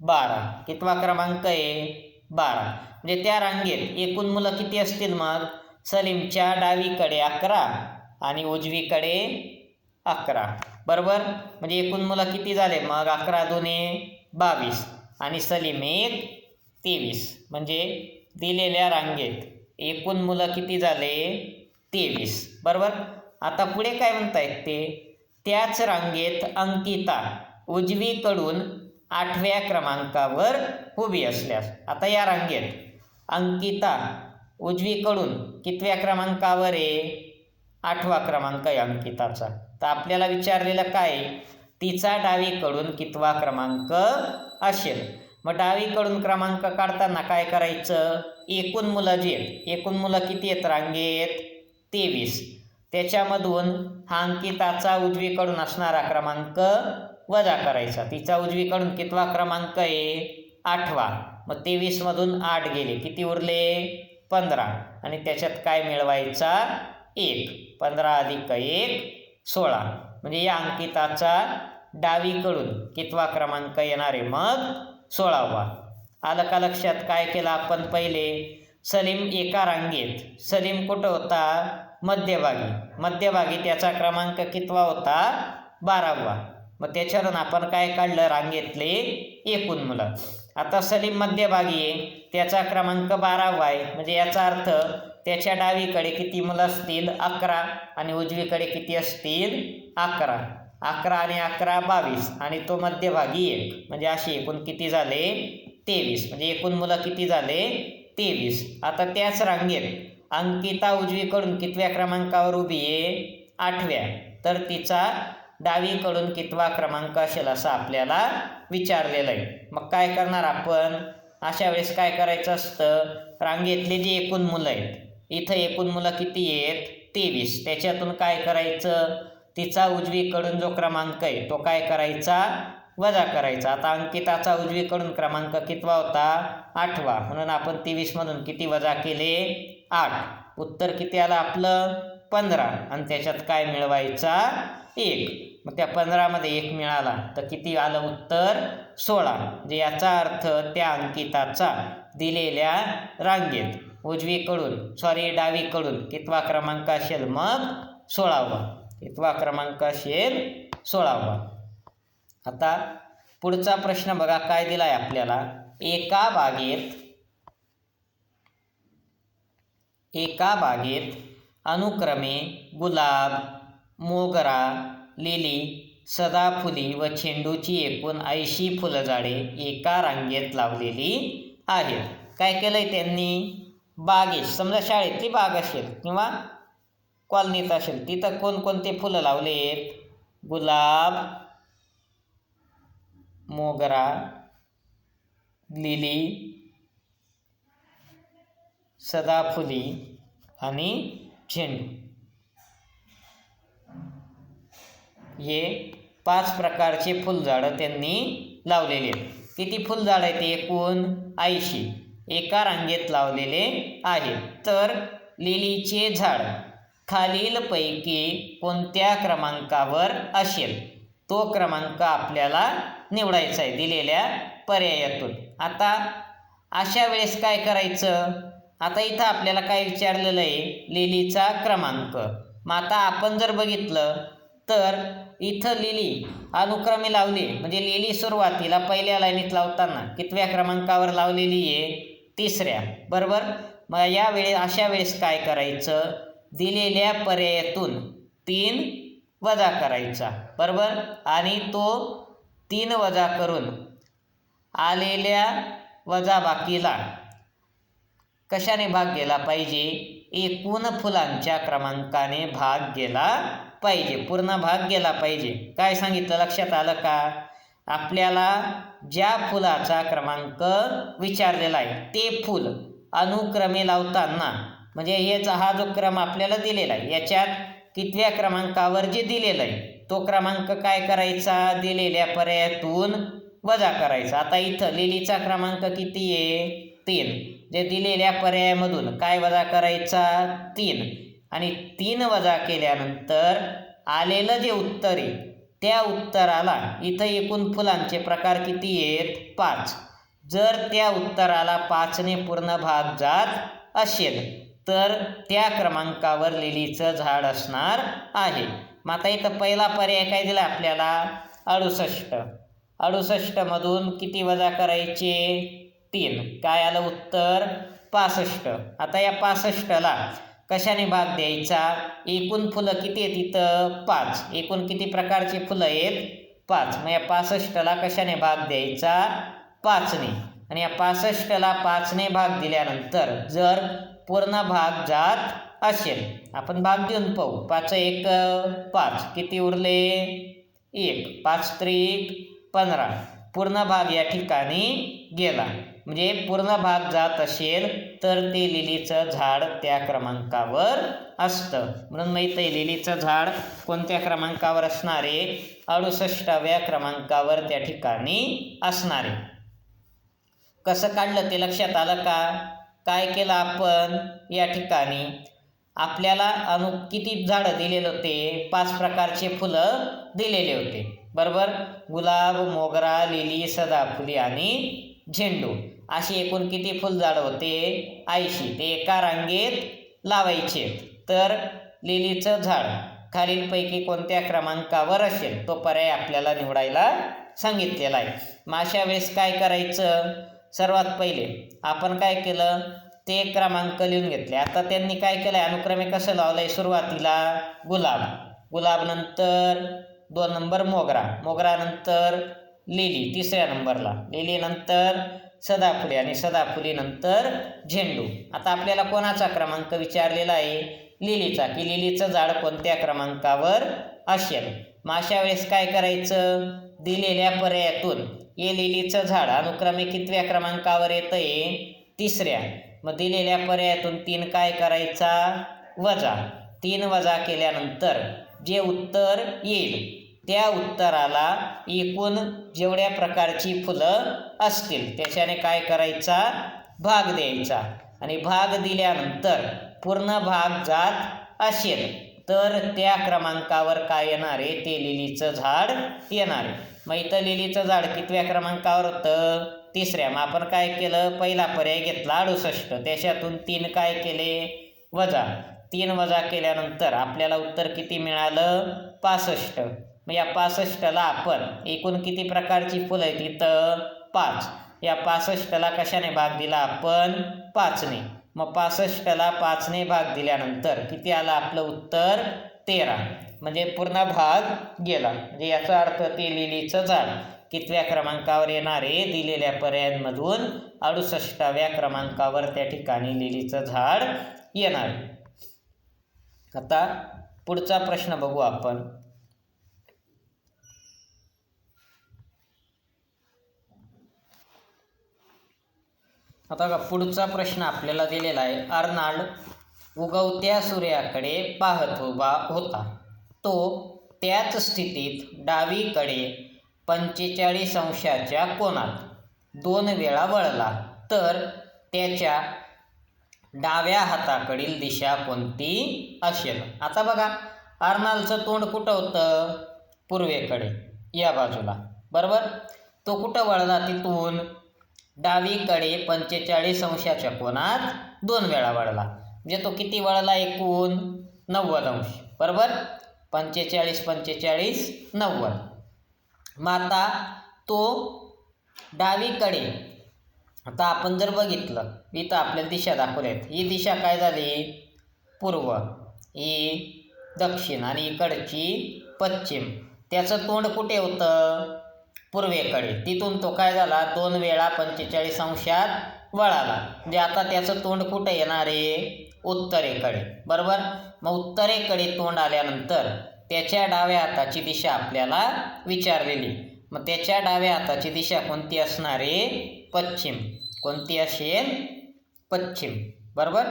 12. कितवा क्रमांक आहे 12. म्हणजे त्या रांगेत एकूण मुलं किती असतील मग सलीमच्या डावीकडे 11 आणि उजवीकडे 11. बरोबर. म्हणजे एकूण मुलं किती झाले मग 11 दुने 22 आणि सलीम 1 23. म्हणजे दिलेल्या रांगेत एकूण मुलं किती झाले 23. बरोबर. आता पुढे काय म्हणतायत ते त्याच रांगेत अंकिता उजवीकडून 8व्या क्रमांकावर उभी असल्यास. आता या रांगेत अंकिता उजवीकडून कितव्या क्रमांकावर आहे 8वा क्रमांक आहे अंकिताचा. तर आपल्याला विचारलेलं काय तिचा डावीकडून कितवा क्रमांक असेल. मग डावीकडून क्रमांक काढताना काय करायचं एकूण मुलं जी आहेत एकूण मुलं किती आहेत रांगेत 23. त्याच्यामधून हा अंकिताचा उजवीकडून असणारा क्रमांक वजा करायचा. तिचा उजवीकडून कितवा क्रमांक आहे 8वा. मग 23मधून 8 गेले किती उरले 15 आणि त्याच्यात काय मिळवायचा 1. 15 अधिक 1 16. म्हणजे या अंकिताचा डावीकडून कितवा क्रमांक येणार आहे? मग 16वा. आलं का लक्षात? काय केलं आपण? पहिले सलीम एका रांगेत, सलीम कुठं होता? मध्यभागी त्याचा क्रमांक कितवा होता? 12वा. मग त्याच्यावरून आपण काय काढलं? रांगेतले एकूण मुलं. आता सलीम मध्यभागी आहे, त्याचा क्रमांक 12वा आहे, म्हणजे याचा अर्थ त्याच्या डावीकडे किती मुलं असतील? 11 आणि उजवीकडे किती असतील? 11. 11 आणि 11 22 आणि तो मध्यभागी 1, म्हणजे असे एकूण किती झाले? 23. म्हणजे एकूण मुलं किती झाले? 23. आता त्याच रांगेत अंकिता उजवीकडून कितव्या क्रमांकावर उभी आहे? 8व्या. तर तिचा डावीकडून कितवा क्रमांक असेल असं आपल्याला विचारलेलं आहे. मग काय करणार आपण? अशा वेळेस काय करायचं असतं? रांगेतले जे एकूण मुलं आहेत, इथं एकूण मुलं किती आहेत? 23. त्याच्यातून काय करायचं? तिचा उजवीकडून जो क्रमांक आहे तो काय करायचा? वजा करायचा. आता अंकिताचा उजवीकडून क्रमांक कितवा होता? 8वा. म्हणून आपण 23मधून किती वजा केले? 8. उत्तर किती आलं आपलं? 15. आणि त्याच्यात काय मिळवायचा? 1. मग त्या 15मध्ये 1 मिळाला तर किती आलं उत्तर? 16. म्हणजे याचा अर्थ त्या अंकिताचा दिलेल्या रांगेत डावीकडून कितवा क्रमांक असेल? मग 16वा. कितवा क्रमांक असेल? 16वा. आता पुढचा प्रश्न बघा काय दिलाय आपल्याला. एका बागेत अनुक्रमे गुलाब, मोगरा, लिली, सदाफुली व झेंडूची एकूण 80 फुलझाडे एका रांगेत लावलेली आहेत. काय केलंय त्यांनी? बागेत, समजा शाळेतली बाग असेल किंवा कॉलनीत असेल, तिथं कोणकोणते फुलं लावलेत? गुलाब, मोगरा, लिली, सदाफुली आणि झेंडू. हे 5 प्रकारचे फुलझाडं त्यांनी लावलेले आहेत. किती फुलझाडं आहेत? एकूण 80 एका रांगेत लावलेले आहेत. तर लिलीचे झाड खालीलपैकी कोणत्या क्रमांकावर असेल? तो क्रमांक आपल्याला निवडायचा आहे दिलेल्या पर्यायातून. आता अशा वेळेस काय करायचं? आता इथं आपल्याला काय विचारलेलं आहे? लिलीचा क्रमांक. मग आता आपण जर बघितलं तर इथं लिली अनुक्रमे लावली, म्हणजे लिली सुरुवातीला पहिल्या लाईनीत लावताना कितव्या क्रमांकावर लावलेली आहे? 3ऱ्या. बरोबर. मग अशा वेळेस काय करायचं? दिलेल्या पर्यायातून 3 वजा करायचा. बरोबर. आणि तो 3 वजा करून आलेल्या वजाबाकीला कशाने भाग गेला पाहिजे? एकूण फुलांच्या क्रमांकाने भाग गेला पाहिजे. पूर्ण भाग गेला पाहिजे. काय सांगितलं? लक्षात आलं का? आपल्याला ज्या फुलाचा क्रमांक विचारलेला आहे ते फूल अनुक्रमे लावताना, म्हणजे हा जो क्रम आपल्याला दिलेला आहे याच्यात कितव्या क्रमांकावर जे दिलेलं आहे तो क्रमांक काय करायचा? दिलेल्या पर्यायातून वजा करायचा. आता इथं लिलीचा क्रमांक किती आहे? 3. जे दिलेल्या पर्यायामधून काय वजा करायचा? 3. आणि 3 वजा केल्यानंतर आलेलं जे उत्तर आहे त्या उत्तराला इथं एकूण फुलांचे प्रकार किती आहेत? 5. जर त्या उत्तराला 5ने पूर्ण भाग जात असेल तर त्या क्रमांकावर लिलीचं झाड असणार आहे. मग आता इथं पहिला पर्याय काय दिला आपल्याला? 68. 68मधून किती वजा करायचे? 3. काय आलं उत्तर? 65. आता या 65ला कशाने भाग द्यायचा? एकूण फुलं किती आहेत इथं? 5. एकूण किती प्रकारची फुलं आहेत? 5. मग या 65ला कशाने भाग द्यायचा? 5ने. आणि या 65ला 5ने भाग दिल्यानंतर जर पूर्ण भाग जात असेल, आपण भाग देऊन पाहू. 5 1 5. किती उरले? 1. 5 3 15. पूर्ण भाग या ठिकाणी गेला. म्हणजे पूर्ण भाग जात असेल तर ते लिलीचं झाड त्या क्रमांकावर असतं. म्हणून माहिती आहे लिलीचं झाड कोणत्या क्रमांकावर असणार आहे? 68व्या क्रमांकावर त्या ठिकाणी असणार आहे. कसं काढलं ते लक्षात आलं का? काय केलं आपण या ठिकाणी? आपल्याला किती झाडं दिलेले होते? 5 प्रकारचे फुलं दिलेले होते, बरोबर. गुलाब, मोगरा, लिली, सदाफुली आणि झेंडू अशी एकूण किती फुलझाडं होते? 80. ते एका रांगेत लावायचे. तर लिलीचं झाड खालीलपैकी कोणत्या क्रमांकावर असेल तो पर्याय आपल्याला निवडायला सांगितलेला आहे. मग अशा वेळेस काय करायचं? सर्वात पहिले आपण काय केलं? ते क्रमांक लिहून घेतले. आता त्यांनी काय केलं आहे? अनुक्रमे कसं लावलं आहे? सुरुवातीला गुलाब नंतर 2 नंबर मोगरा नंतर लिली 3ऱ्या नंबरला, लिली नंतर सदाफुली आणि सदाफुली नंतर झेंडू. आता आपल्याला कोणाचा क्रमांक विचारलेला आहे? लिलीचा, की लिलीचं झाड कोणत्या क्रमांकावर असेल. मग अशा वेळेस काय करायचं? दिलेल्या पर्यायातून हे लिलीचं झाड अनुक्रमे कितव्या क्रमांकावर येतं आहे? 3ऱ्या. मग दिलेल्या पर्यायातून 3 काय करायचा? वजा. 3 वजा केल्यानंतर जे उत्तर येईल त्या उत्तराला एकूण जेवढ्या प्रकारची फुलं असतील त्याच्याने काय करायचा? भाग द्यायचा. आणि भाग दिल्यानंतर पूर्ण भाग जात असेल तर त्या क्रमांकावर काय येणार आहे? ते लिलीचं झाड येणार आहे. मग इथं लिलीचं झाड कितव्या क्रमांकावर होतं? 3ऱ्या. मग आपण काय केलं? पहिला पर्याय घेतला 68. त्याच्यातून 3 काय केले? वजा. 3 वजा केल्यानंतर आपल्याला उत्तर किती मिळालं? 65. मग या 65ला आपण एकूण किती प्रकारची फुलं आहेत? इथं 5. या 65ला कशाने भाग दिला आपण? 5ने. मग 65ला 5ने भाग दिल्यानंतर किती आलं आपलं उत्तर? 13. म्हणजे पूर्ण भाग गेला. म्हणजे याचा अर्थ ते लिलीचं झाड कितव्या क्रमांकावर येणार आहे? दिलेल्या पर्यायांमधून 68व्या क्रमांकावर त्या ठिकाणी लिलीचं झाड येणार. आता पुढचा प्रश्न बघू आपण. आता बघा, पुढचा प्रश्न आपल्याला दिलेला आहे. अर्नाल्ड उगवत्या सूर्याकडे पाहत उभा होता. तो त्याच स्थितीत डावीकडे 45 अंशाच्या कोनात 2 वेळा वळला तर त्याच्या डाव्या हाताकडील दिशा कोणती असेल? आता बघा, अर्नाल्डचं तोंड कुठं होतं? पूर्वेकडे, या बाजूला, बरोबर. तो कुठं वळला? तिथून डावीकडे 45 अंशाच्या कोनात 2 वेळा वळला. म्हणजे तो किती वळला? एकूण 90 अंश, बरोबर. 45 45 90. मग आता तो डावीकडे, आता आपण जर बघितलं इथं आपल्याला दिशा दाखवल्यात. ही दिशा काय झाली? पूर्व, ही दक्षिण आणि इकडची पश्चिम. त्याचं तोंड कुठे होतं? पूर्वेकडे. तिथून तो काय झाला? 2 वेळा 45 अंशात वळाला. म्हणजे आता त्याचं तोंड कुठे येणार आहे? उत्तरेकडे, बरोबर. मग उत्तरेकडे तोंड आल्यानंतर त्याच्या डाव्या हाताची दिशा आपल्याला विचारलेली. मग त्याच्या डाव्या हाताची दिशा कोणती असणार आहे? पश्चिम. कोणती असेल? पश्चिम, बरोबर.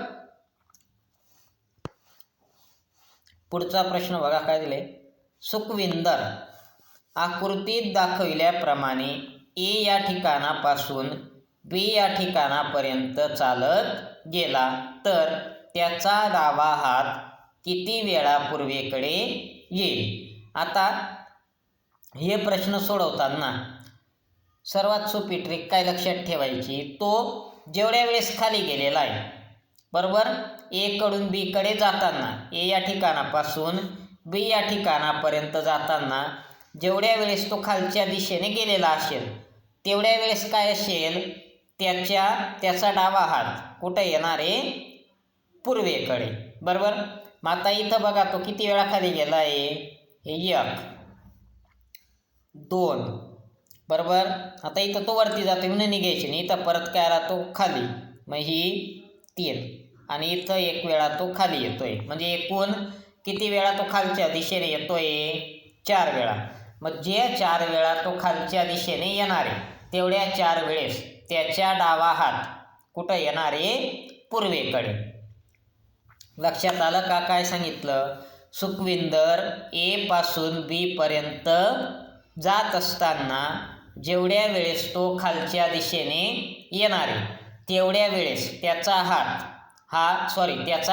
पुढचा प्रश्न बघा काय दिले. सुखविंदर आकृतीत दाखविल्याप्रमाणे ए या ठिकाणापासून बी या ठिकाणापर्यंत चालत गेला तर त्याचा डावा हात किती वेळा पूर्वेकडे येईल? आता हे प्रश्न सोडवताना सर्वात सोपी ट्रिक काय लक्षात ठेवायची? तो जेवढ्या वेळेस खाली गेलेला आहे, बरोबर, ए कडून बी कडे जाताना, ए या ठिकाणापासून बी या ठिकाणापर्यंत जाताना जेवढ्या वेळेस तो खालच्या दिशेने गेलेला असेल तेवढ्या वेळेस काय असेल? त्याचा डावा हात कुठे येणार आहे? पूर्वेकडे, बरोबर. मग आता इथं बघा तो किती वेळा खाली गेला आहे? 1 2, बरोबर. आता इथं तो वरती जातो म्हणून निघायची नाही. इथं परत काय आला? तो खाली. मग ही 3 आणि इथं 1 वेळा तो खाली येतोय. म्हणजे एकूण किती वेळा तो खालच्या दिशेने येतोय? 4 वेळा. मग जे 4 वेळा तो खालच्या दिशेने येणार आहे तेवढ्या 4 वेळेस त्याच्या डावा हात कुठं येणार आहे? पूर्वेकडे. लक्षात आलं का काय सांगितलं? सुखविंदर ए पासून बी पर्यंत जात असताना जेवढ्या वेळेस तो खालच्या दिशेने येणार आहे तेवढ्या वेळेस त्याचा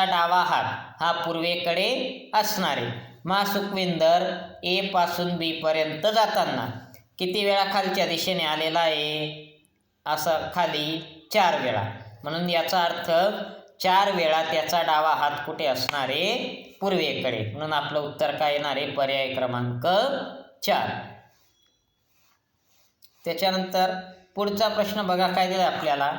डावा हात हा पूर्वेकडे असणारे. मा सुखविंदर ए पासून बी पर्यंत जाताना किती वेळा खालच्या दिशेने आलेला आहे? असं खाली 4 वेळा. म्हणून याचा अर्थ 4 वेळा त्याचा डावा हात कुठे असणार आहे? पूर्वेकडे. म्हणून आपलं उत्तर काय येणार आहे? पर्याय क्रमांक 4. त्याच्यानंतर पुढचा प्रश्न बघा काय दिला आपल्याला.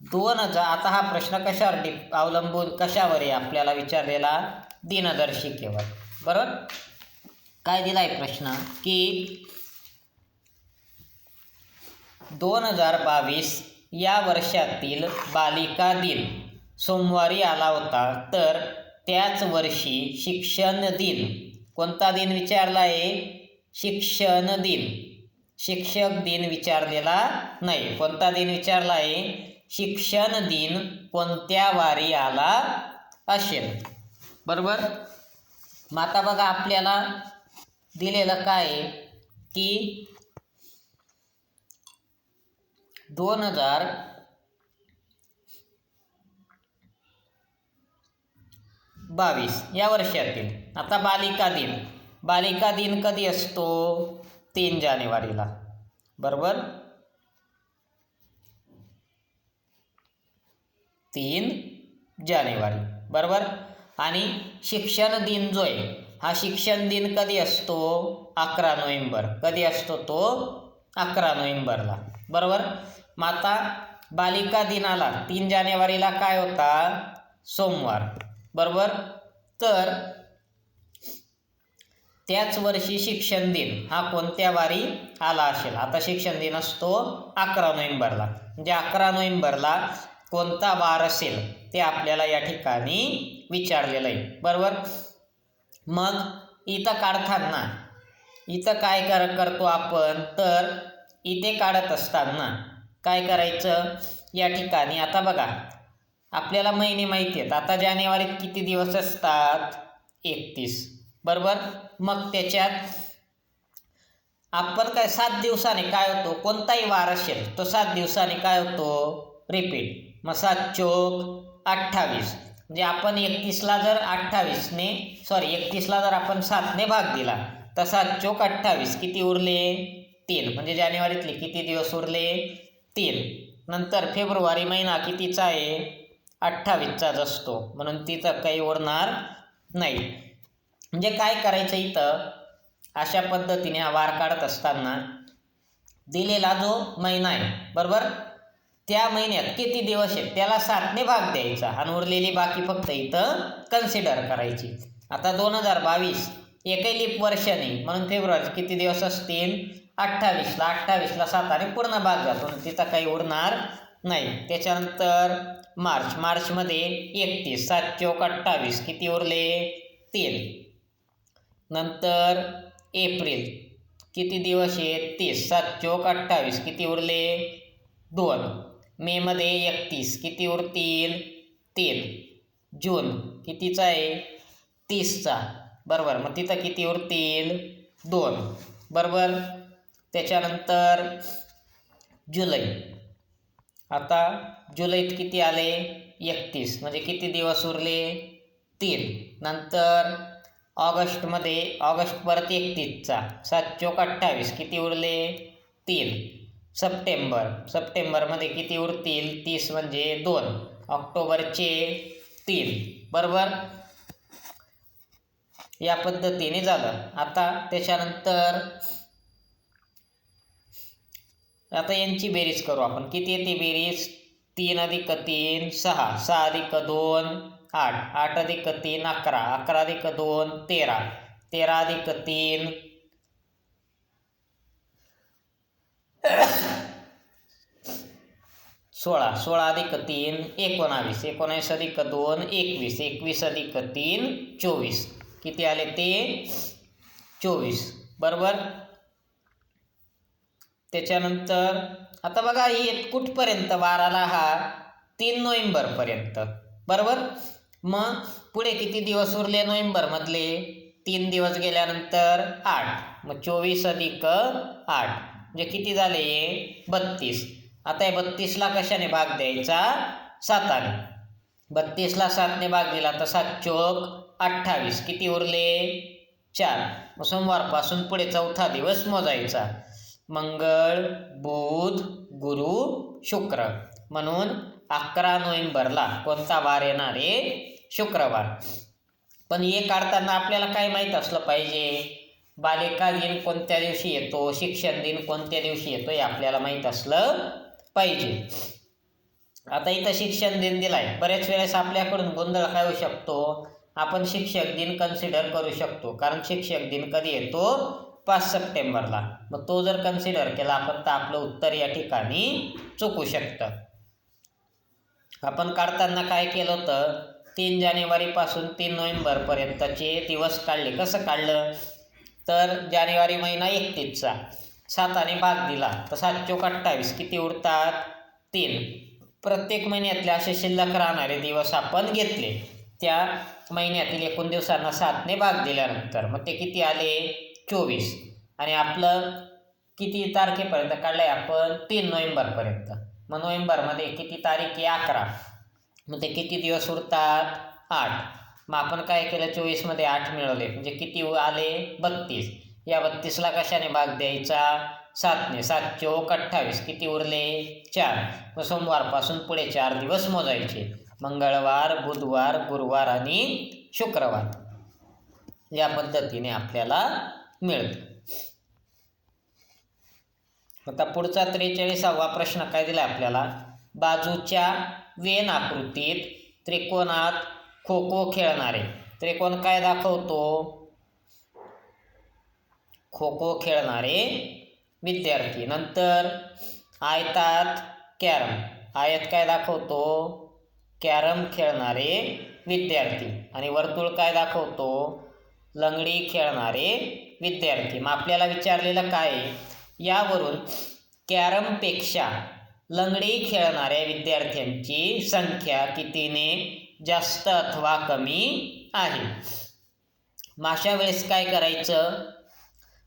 2000. आता हा प्रश्न कशावर अवलंबून कशावर आहे आपल्याला विचारलेला? दिनदर्शिकेवर. बरोबर. काय दिलाय प्रश्न की 2022 या वर्षातील बालिका दिन सोमवारी आला होता, तर त्याच वर्षी शिक्षण दिन कोणता दिन विचारला आहे? शिक्षण दिन. शिक्षक दिन विचारलेला नाही. कोणता दिन विचारला आहे? शिक्षण दिन कोणत्या वारी आला असेल? बरोबर. मग आता बघा आपल्याला दिलेलं काय आहे की 2022 या वर्षातील. आता बालिका दिन कधी असतो? 3 जानेवारीला. बरोबर. 3 जानेवारी. बरोबर. आणि शिक्षण दिन जो आहे हा शिक्षण दिन कधी असतो? 11 नोव्हेंबर. कधी असतो तो? 11 नोव्हेंबरला. बरोबर. मग आता बालिका दिनाला 3 जानेवारीला काय होता? सोमवार. बरोबर. तर त्याच वर्षी शिक्षण दिन हा कोणत्या वारी आला असेल? आता शिक्षण दिन असतो 11 नोव्हेंबरला. म्हणजे 11 नोव्हेंबरला कोणता वार असेल ते आपल्याला या ठिकाणी विचारलेलं आहे. बरोबर. मग इथं काढताना इथं काय करतो आपण? तर इथे काढत असताना काय करायचं? या ठिकाणी आता बघा आपल्याला महिने माहिती आहेत. आता जानेवारीत किती दिवस असतात? 31. बरोबर. मग त्याच्यात आपण काय 7 दिवसाने काय होतो? कोणताही वार असेल तो 7 दिवसाने काय होतो? रिपीट. मग 7 चोक 28. म्हणजे आपण 31ला जर 31ला जर आपण 7ने भाग दिला तर 7 चोक 28. किती उरले? 3. म्हणजे जानेवारीतले किती दिवस उरले? 3. नंतर फेब्रुवारी महिना कितीचा आहे? 28चाच असतो. म्हणून तिथं काही उरणार नाही. म्हणजे काय करायचं इथं? अशा पद्धतीने हा वार काढत असताना दिलेला जो महिना आहे, बरोबर, त्या महिन्यात किती दिवस आहेत त्याला 7ने भाग द्यायचा आणि उरलेली बाकी फक्त इथं कन्सिडर करायची. आता 2022 एकही लीप वर्ष नाही, म्हणून फेब्रुवारी किती दिवस असतील? 28ला 7ने पूर्ण भाग जातो, तिथं काही उरणार नाही. त्याच्यानंतर मार्चमध्ये 31, 7 चोक 28, किती उरले? 3. नंतर एप्रिल किती दिवस आहेत? 30, 7 चोक 28, किती उरले? 2. मेमध्ये 31, किती उरतील? 3. जून कितीचा आहे? 30चा. बरोबर. मग तिथं किती उरतील? 2. बरोबर. त्याच्यानंतर जुलै. आता जुलैत किती आले? 31, म्हणजे किती दिवस उरले? 3. नंतर ऑगस्ट परत 31चा, 7 चोक 28, किती उरले? 3. सप्टेंबरमध्ये किती उरतील? 30 म्हणजे 2. ऑक्टोबरचे 3. बरोबर. या पद्धतीने झालं. आता त्याच्यानंतर आता यांची बेरीज करू आपण. किती येते बेरीज? 3 अधिक 3 6, 6 अधिक 2 8, 8 अधिक 3 11, 11 अधिक 2 13, 13 अधिक 3 16, 16 अधिक 3 19, 19 अधिक 2 21, 21 अधिक 3 24. किती आले ते? 24. बरोबर. त्याच्यानंतर आता बघा ही कुठपर्यंत वार आला? हा 3 नोव्हेंबरपर्यंत. बरोबर. मग पुढे किती दिवस उरले नोव्हेंबरमधले? 3 दिवस गेल्यानंतर 8, मग 24 अधिक 8 म्हणजे किती झाले? 32. आता हे 32ला कशाने भाग द्यायचा? 7ने. 32ला 7ने भाग दिला तर 7 चोक 28 किती उरले 4. मग सोमवारपासून पुढे चौथा दिवस मोजायचा. मंगळ, बुध, गुरु, शुक्र. म्हणून 11 नोव्हेंबरला कोणता वार येणार आहे? शुक्रवार. पण हे काढताना आपल्याला काय माहीत असलं पाहिजे? बालिका दिन कोणत्या दिवशी येतो, शिक्षण दिन कोणत्या दिवशी येतो हे आपल्याला माहीत असलं पाहिजे. आता इथं शिक्षण दिन दिलाय. बऱ्याच वेळेस आपल्याकडून गोंधळ काय होऊ शकतो? आपण शिक्षक दिन कन्सिडर करू शकतो, कारण शिक्षक दिन कधी येतो? 5 सप्टेंबरला. मग तो जर कन्सिडर केला आपण तर आपलं उत्तर या ठिकाणी चुकू शकतं. आपण काढताना काय केलं होतं? 3 जानेवारीपासून 3 नोव्हेंबरपर्यंतचे दिवस काढले. कसं काढलं? तर जानेवारी महिना 31चा 7 भाग दिला तर 7 चोक 28 किती उरतात? 3. प्रत्येक महिन्यातले असे शिल्लक राहणारे दिवस आपण घेतले. त्या महिन्यातील एकूण दिवसांना 7ने भाग दिल्यानंतर मग ते किती आले? 24. आणि आपलं किती तारखेपर्यंत काढलंय आपण? 3 नोव्हेंबरपर्यंत. मग नोव्हेंबरमध्ये किती तारीख आहे? 11. मग ते किती दिवस उरतात? 8. मग आपण काय केलं? 24मध्ये 8 मिळवले म्हणजे किती आले? 32. या 32ला कशाने भाग द्यायचा? 7ने. 7 चोक 28 किती उरले? 4. मग सोमवारपासून पुढे 4 दिवस मोजायचे. मंगळवार, बुधवार, गुरुवार आणि शुक्रवार. या पद्धतीने आपल्याला मिळतं. आता पुढचा 43वा प्रश्न काय दिला आपल्याला? बाजूच्या वेन आकृतीत त्रिकोणात खो खो खेळणारे. त्रिकोण काय दाखवतो? खो खो खेळणारे विद्यार्थी. नंतर आयतात कॅरम. आयत काय दाखवतो? कॅरम खेळणारे विद्यार्थी. आणि वर्तुळ काय दाखवतो? लंगडी खेळणारे विद्यार्थी. मग आपल्याला विचारलेलं काय आहे? यावरून कॅरमपेक्षा लंगडी खेळणाऱ्या विद्यार्थ्यांची संख्या कितीने जास्त अथवा कमी आहे? मग अशा वेळेस काय करायचं?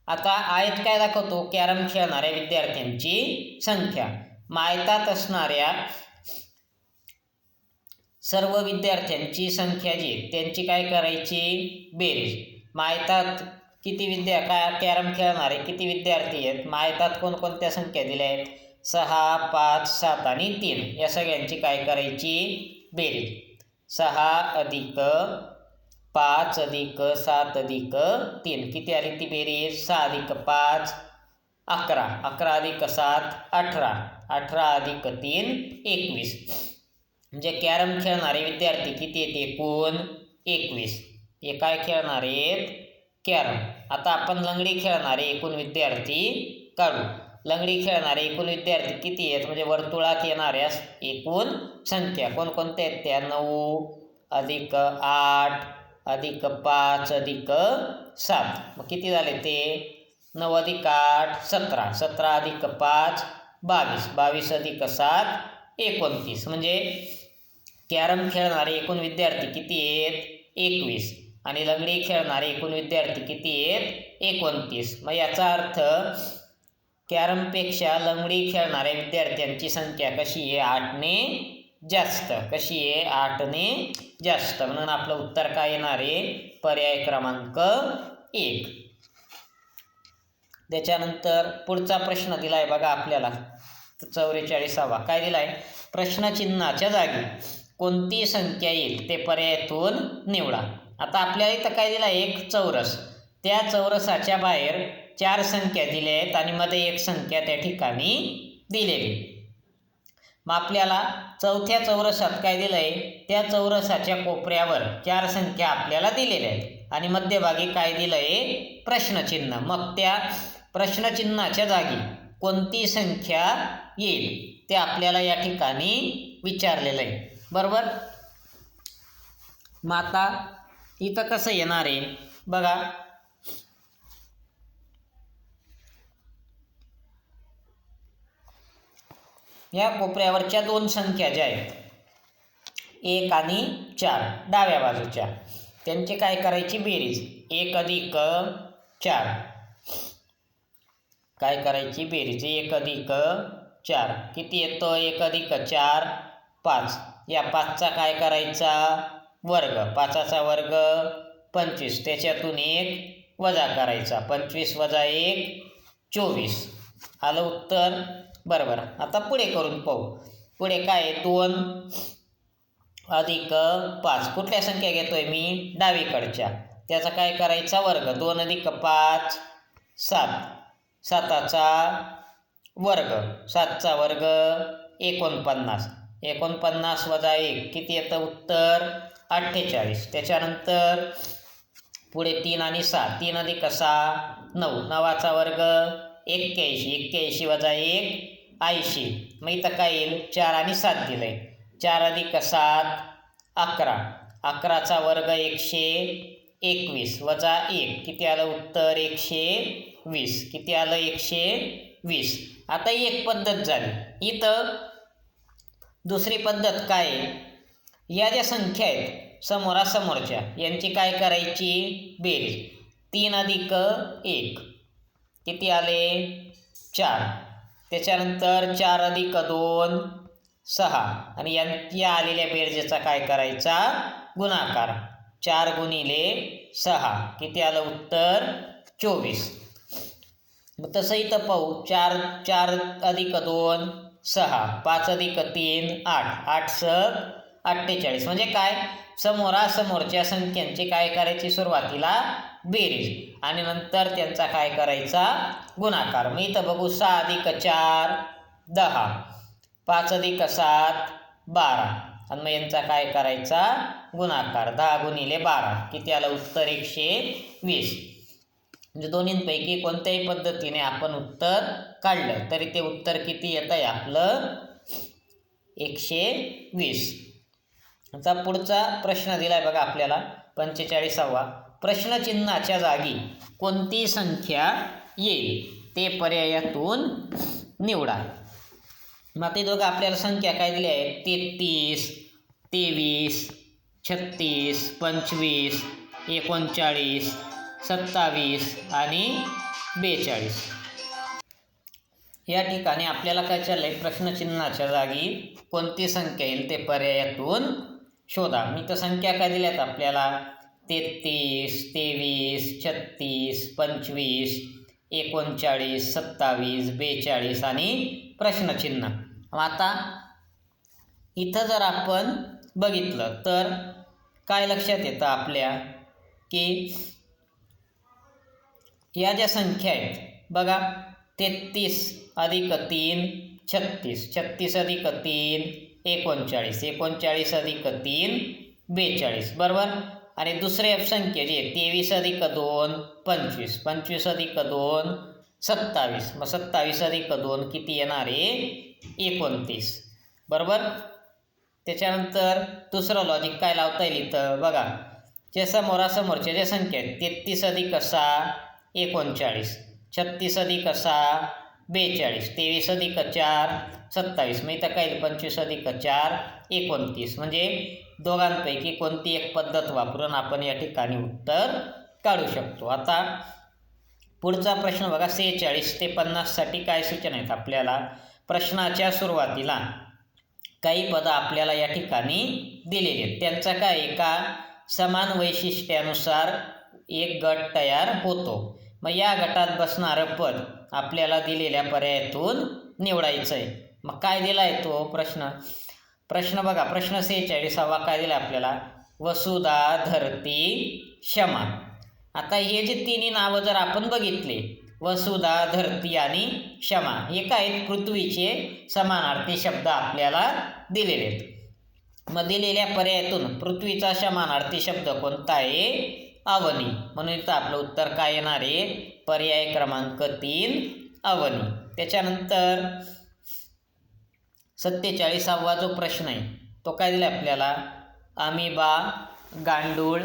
आता आयत काय दाखवतो? कॅरम खेळणाऱ्या विद्यार्थ्यांची संख्या. मग आयतात असणाऱ्या सर्व विद्यार्थ्यांची संख्या जी त्यांची काय करायची? बेरीज. मग आयतात किती कॅरम खेळणारे किती विद्यार्थी आहेत? मग आयतात कोणकोणत्या संख्या दिल्या आहेत? 6, 5, 7 आणि 3. या सगळ्यांची काय करायची? बेरीज. 6 अधिक 5 अधिक 7 अधिक 3 किती आली ती बेरीज? 6 अधिक 5 11. 11 अधिक 7 18. 18 अधिक 3 21. म्हणजे कॅरम खेळणारे विद्यार्थी किती आहेत? एकूण 21. हे काय खेळणारे आहेत? कॅरम. आता आपण लंगडी खेळणारे एकूण विद्यार्थी काढू. लंगडी खेळणारे एकूण विद्यार्थी किती आहेत? म्हणजे वर्तुळात येणाऱ्या एकूण संख्या कोणकोणत्या आहेत त्या? 9 अधिक 8 अधिक 5 अधिक 7. मग किती झाले ते? 9 अधिक 8 17. 17 अधिक 5 22. 22 अधिक 7 29. म्हणजे कॅरम खेळणारे एकूण विद्यार्थी किती आहेत? 21. आणि लंगडी खेळणारे एकूण विद्यार्थी किती आहेत? 29. मग याचा अर्थ कॅरमपेक्षा लंगडी खेळणाऱ्या विद्यार्थ्यांची संख्या कशी आहे? 8ने जास्त. कशी आहे? 8ने जास्त. म्हणून आपलं उत्तर काय येणार आहे? पर्याय क्रमांक 1. त्याच्यानंतर पुढचा प्रश्न दिलाय बघा आपल्याला 44वा. काय दिलाय? प्रश्नचिन्हाच्या जागी कोणती संख्या येईल ते पर्यायातून निवडा. आता आपल्याला इथं काय दिलं? एक चौरस. त्या चौरसाच्या बाहेर 4 संख्या दिल्या आहेत आणि मध्ये एक संख्या त्या ठिकाणी दिलेली. मग आपल्याला चौथ्या चौरसात काय दिलं आहे? त्या चौरसाच्या कोपऱ्यावर 4 संख्या आपल्याला दिलेल्या आहेत आणि मध्यभागी काय दिलं आहे? प्रश्नचिन्ह. मग त्या प्रश्नचिन्हाच्या जागी कोणती संख्या येईल ते आपल्याला या ठिकाणी विचारलेलं आहे. बरोबर. मग आता इथं कसं येणार आहे बघा. या कोपऱ्यावरच्या 2 संख्या ज्या आहेत 1 आणि 4 डाव्या बाजूच्या, त्यांची काय करायची? बेरीज. 1 अधिक 4 काय करायची? बेरीज. 1 अधिक 4 किती येतो? 1 अधिक 4 5. या 5चा काय करायचा? वर्ग, 5चा वर्ग 25, त्याच्यातून 1 वजा करायचा, 25 वजा 1 24. आलं उत्तर? बरोबर. आता पुढे करून पाहू. पुढे काय आहे? 2 अधिक 5. कुठल्या संख्या घेतोय मी? डावीकडच्या. त्याचा काय करायचा? वर्ग. 2 अधिक 5 7. 7चा वर्ग, 7चा वर्ग 49. 49 वजा 1 किती येतं उत्तर? 48. त्याच्यानंतर पुढे 3 आणि 6. 3 अधिक 6 9. 9चा वर्ग 81. 81 वजा 1 80. मग इथं काय येईल? 4 आणि 7 दिलंय. 4 अधिक 7 11. 11चा वर्ग 121 वजा 1 किती आलं उत्तर? 120. किती आलं? 120. आता ही एक पद्धत झाली. इथं दुसरी पद्धत काय आहे? या ज्या संख्या आहेत समोरासमोरच्या यांची काय करायची? बेरीज. 3 अधिक 1 किती आले? 4. त्याच्यानंतर 4 अधिक 2 6. आणि या आलेल्या बेरजेचा काय करायचा? गुणाकार. 4 गुणिले 6 किती आलं उत्तर? 24. मग तसं इथं पाहू. 4 अधिक 2 6. 5 अधिक 3 8. 8 × 48. म्हणजे काय? समोरासमोरच्या संख्यांची काय करायची? सुरुवातीला बेरीज आणि नंतर त्यांचा काय करायचा? गुणाकार. मग इथं बघू. 6 अधिक 4 10. 5 अधिक 7 12. आणि मग यांचा काय करायचा? गुणाकार. 10 गुणिले 12 किती आलं उत्तर? 120. म्हणजे दोन्हींपैकी कोणत्याही पद्धतीने आपण उत्तर काढलं तरी ते उत्तर किती येत आहे आपलं? 120. आता पुढचा प्रश्न दिलाय बघा आपल्याला 45वा. प्रश्नचिन्हाच्या जागी कोणती संख्या येईल ते पर्यायातून निवडा. मग ते दोघं आपल्याला संख्या काय दिल्या आहेत? 33 23 36 25 39 27 आणि 42. या ठिकाणी आपल्याला काय चाललंय? प्रश्नचिन्हाच्या जागी कोणती संख्या येईल ते पर्यायातून शोधा. मी तर संख्या काय दिल्यात आपल्याला? 33 23 36 25 39 27 42 आणि प्रश्नचिन्ह. आता इथं जर आपण बघितलं तर काय लक्षात येतं आपल्या की या ज्या संख्या आहेत बघा, 33 अधिक 3 36. 36 अधिक 3 39. 39 अधिक 3 42. बरोबर. आणि दुसऱ्या संख्या जी आहे 23 अधिक 2 25. 25 अधिक 2 27. मग 27 अधिक 2 किती येणार आहे? 29. बरोबर. त्याच्यानंतर दुसरं लॉजिक काय लावता येईल इथं बघा. जे समोरासमोरच्या ज्या संख्या आहेत 33 अधिक 6 39. 36 अधिक 6 42. 23 अधिक 4 27. मग इथं काय? 25 अधिक 4 29. म्हणजे दोघांपैकी कोणती एक पद्धत वापरून आपण या ठिकाणी उत्तर काढू शकतो. आता पुढचा प्रश्न बघा. 46 ते 50साठी काय सूचना आहेत आपल्याला? प्रश्नाच्या सुरुवातीला काही पदं आपल्याला या ठिकाणी दिलेली आहेत. त्यांचा काय? एका समान वैशिष्ट्यानुसार एक गट तयार होतो. मग या गटात बसणारं पद आपल्याला दिलेल्या पर्यायातून निवडायचं आहे. मग काय दिला आहे तो प्रश्न बघा. प्रश्न 46वा काय दिला आपल्याला? वसुधा धरती क्षमा. आता हे जे तिन्ही नावं जर आपण बघितले, वसुधा धरती आणि क्षमा, हे काय आहेत? पृथ्वीचे समानार्थी शब्द आपल्याला दिलेले आहेत. मग दिलेल्या पर्यायातून पृथ्वीचा समानार्थी शब्द कोणता आहे? अवनी. म्हणून इथं आपलं उत्तर काय येणार आहे? पर्याय क्रमांक 3 अवनी. त्याच्यानंतर 47वा जो प्रश्न आहे तो काय दिला आपल्याला? अमिबा, गांडूळ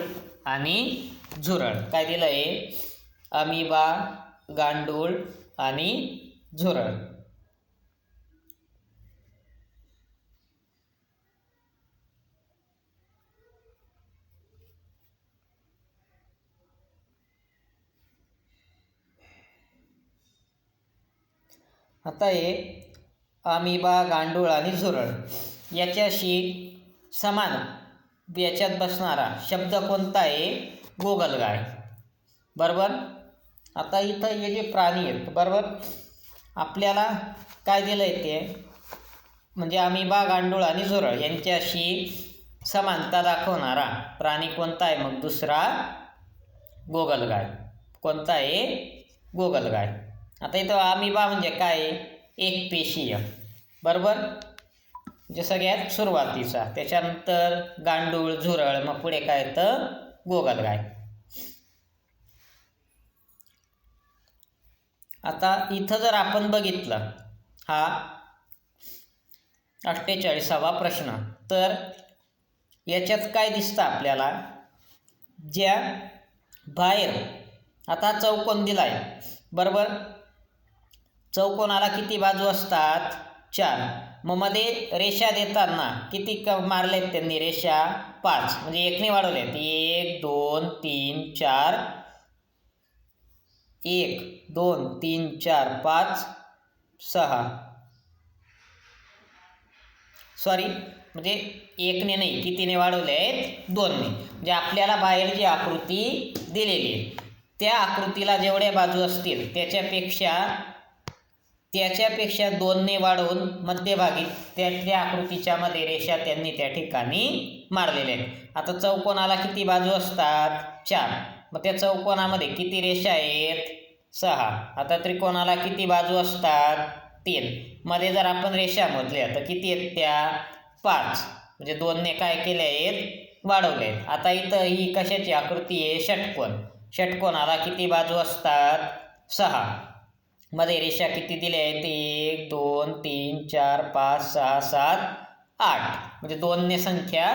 आणि झुरळ. काय दिलं आहे? अमिबा, गांडूळ आणि झुरळ. आता हे अमिबा, गांडूळ आणि झुरळ याच्याशी समान याच्यात बसणारा शब्द कोणता आहे? गोगलगाय. बरोबर. आता इथं हे जे प्राणी आहेत, बरोबर, आपल्याला काय दिलं आहे ते म्हणजे अमिबा, गांडूळ आणि झुरळ यांच्याशी समानता दाखवणारा प्राणी कोणता आहे? मग दुसरा गोगलगाय. कोणता आहे? गोगलगाय. आता इथं अमिबा म्हणजे काय? एक पेशीय. बरोबर, म्हणजे सगळ्यात सुरुवातीचा. त्याच्यानंतर गांडूळ, झुरळ, मग पुढे काय तर गोगलगाय. आता इथं जर आपण बघितलं हा 48वा प्रश्न, तर याच्यात काय दिसतं आपल्याला? ज्या बाहेर आता चौकोन दिलाय, बरोबर, चौकोनाला किती बाजू असतात? 4. मग मध्ये रेषा देताना किती मारलेत त्यांनी रेषा? 5. म्हणजे एकने वाढवलेत. 1 2 3 4, 1 2 3 4 5 6, सॉरी, म्हणजे एकने नाही, कितीने वाढवले आहेत? 2ने. म्हणजे आपल्याला बाहेर जी आकृती दिलेली आहे त्या आकृतीला जेवढ्या बाजू असतील त्याच्यापेक्षा 2ने वाढवून मध्यभागी त्या आकृतीच्या मध्ये रेषा त्यांनी त्या ठिकाणी मारलेल्या आहेत. आता चौकोनाला किती बाजू असतात? 4. मग त्या चौकोनामध्ये किती रेषा आहेत? 6. आता त्रिकोणाला किती बाजू असतात? 3. मध्ये जर आपण रेषा मोजल्या तर किती आहेत त्या? 5. म्हणजे 2ने काय केले आहेत? वाढवले आहेत. आता इथं ही कशाची आकृती आहे? षटकोन. षटकोनाला किती बाजू असतात? 6. मध्ये रेषा किती दिल्या आहेत? 1 2 3 4 5 6 7 8. म्हणजे 2ने संख्या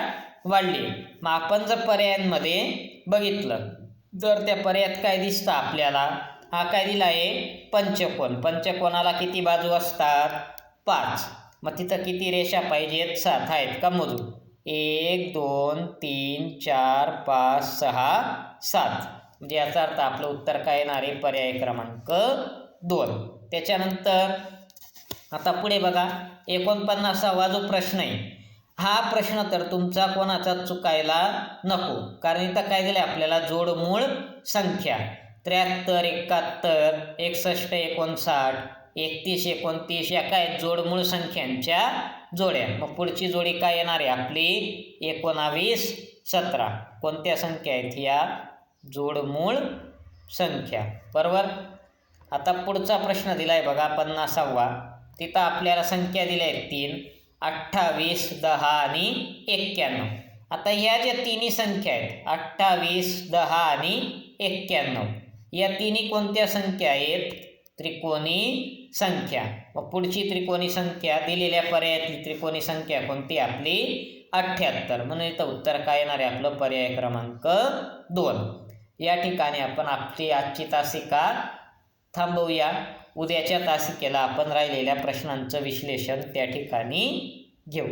वाढली. मग आपण जर पर्यायांमध्ये बघितलं, जर त्या पर्यायात काय दिसतं आपल्याला? हा काय दिला आहे? पंचकोन. पंचकोनाला किती बाजू असतात? 5. मग तिथं किती रेषा पाहिजेत? 7 आहेत का? मोजू. 1 2 3 4 5 6 7. म्हणजे याचा अर्थ आपलं उत्तर काय येणार आहे? पर्याय क्रमांक 2. त्याच्यानंतर आता पुढे बघा 49वा जो प्रश्न आहे, हा प्रश्न तर तुमचा कोणाचा चुकायला नको, कारण इथं काय दिलं आपल्याला? जोडमूळ संख्या 73 71 61 59 31 29 या काय जोडमूळ संख्यांच्या जोड्या. मग पुढची जोडी काय येणार आहे आपली? 19 17. कोणत्या संख्या आहेत या? जोडमूळ संख्या. बरोबर. आता पुढचा प्रश्न दिलाय बघा 50वा. तिथं आपल्याला संख्या दिल्या आहेत 3, 28 10 आणि 91. आता ह्या ज्या तिन्ही संख्या आहेत 28 10 आणि 91, या तिन्ही कोणत्या संख्या आहेत? त्रिकोणी संख्या. मग पुढची त्रिकोणी संख्या दिलेल्या पर्यायातली त्रिकोणी संख्या कोणती? आपली 78. म्हणून इथं उत्तर काय येणार आहे आपलं? पर्याय क्रमांक 2. या ठिकाणी आपण आपली आजची तासिका थांबवूया. उद्याच्या तासिकेला आपण राहिलेल्या प्रश्नांचं विश्लेषण त्या ठिकाणी घेऊ.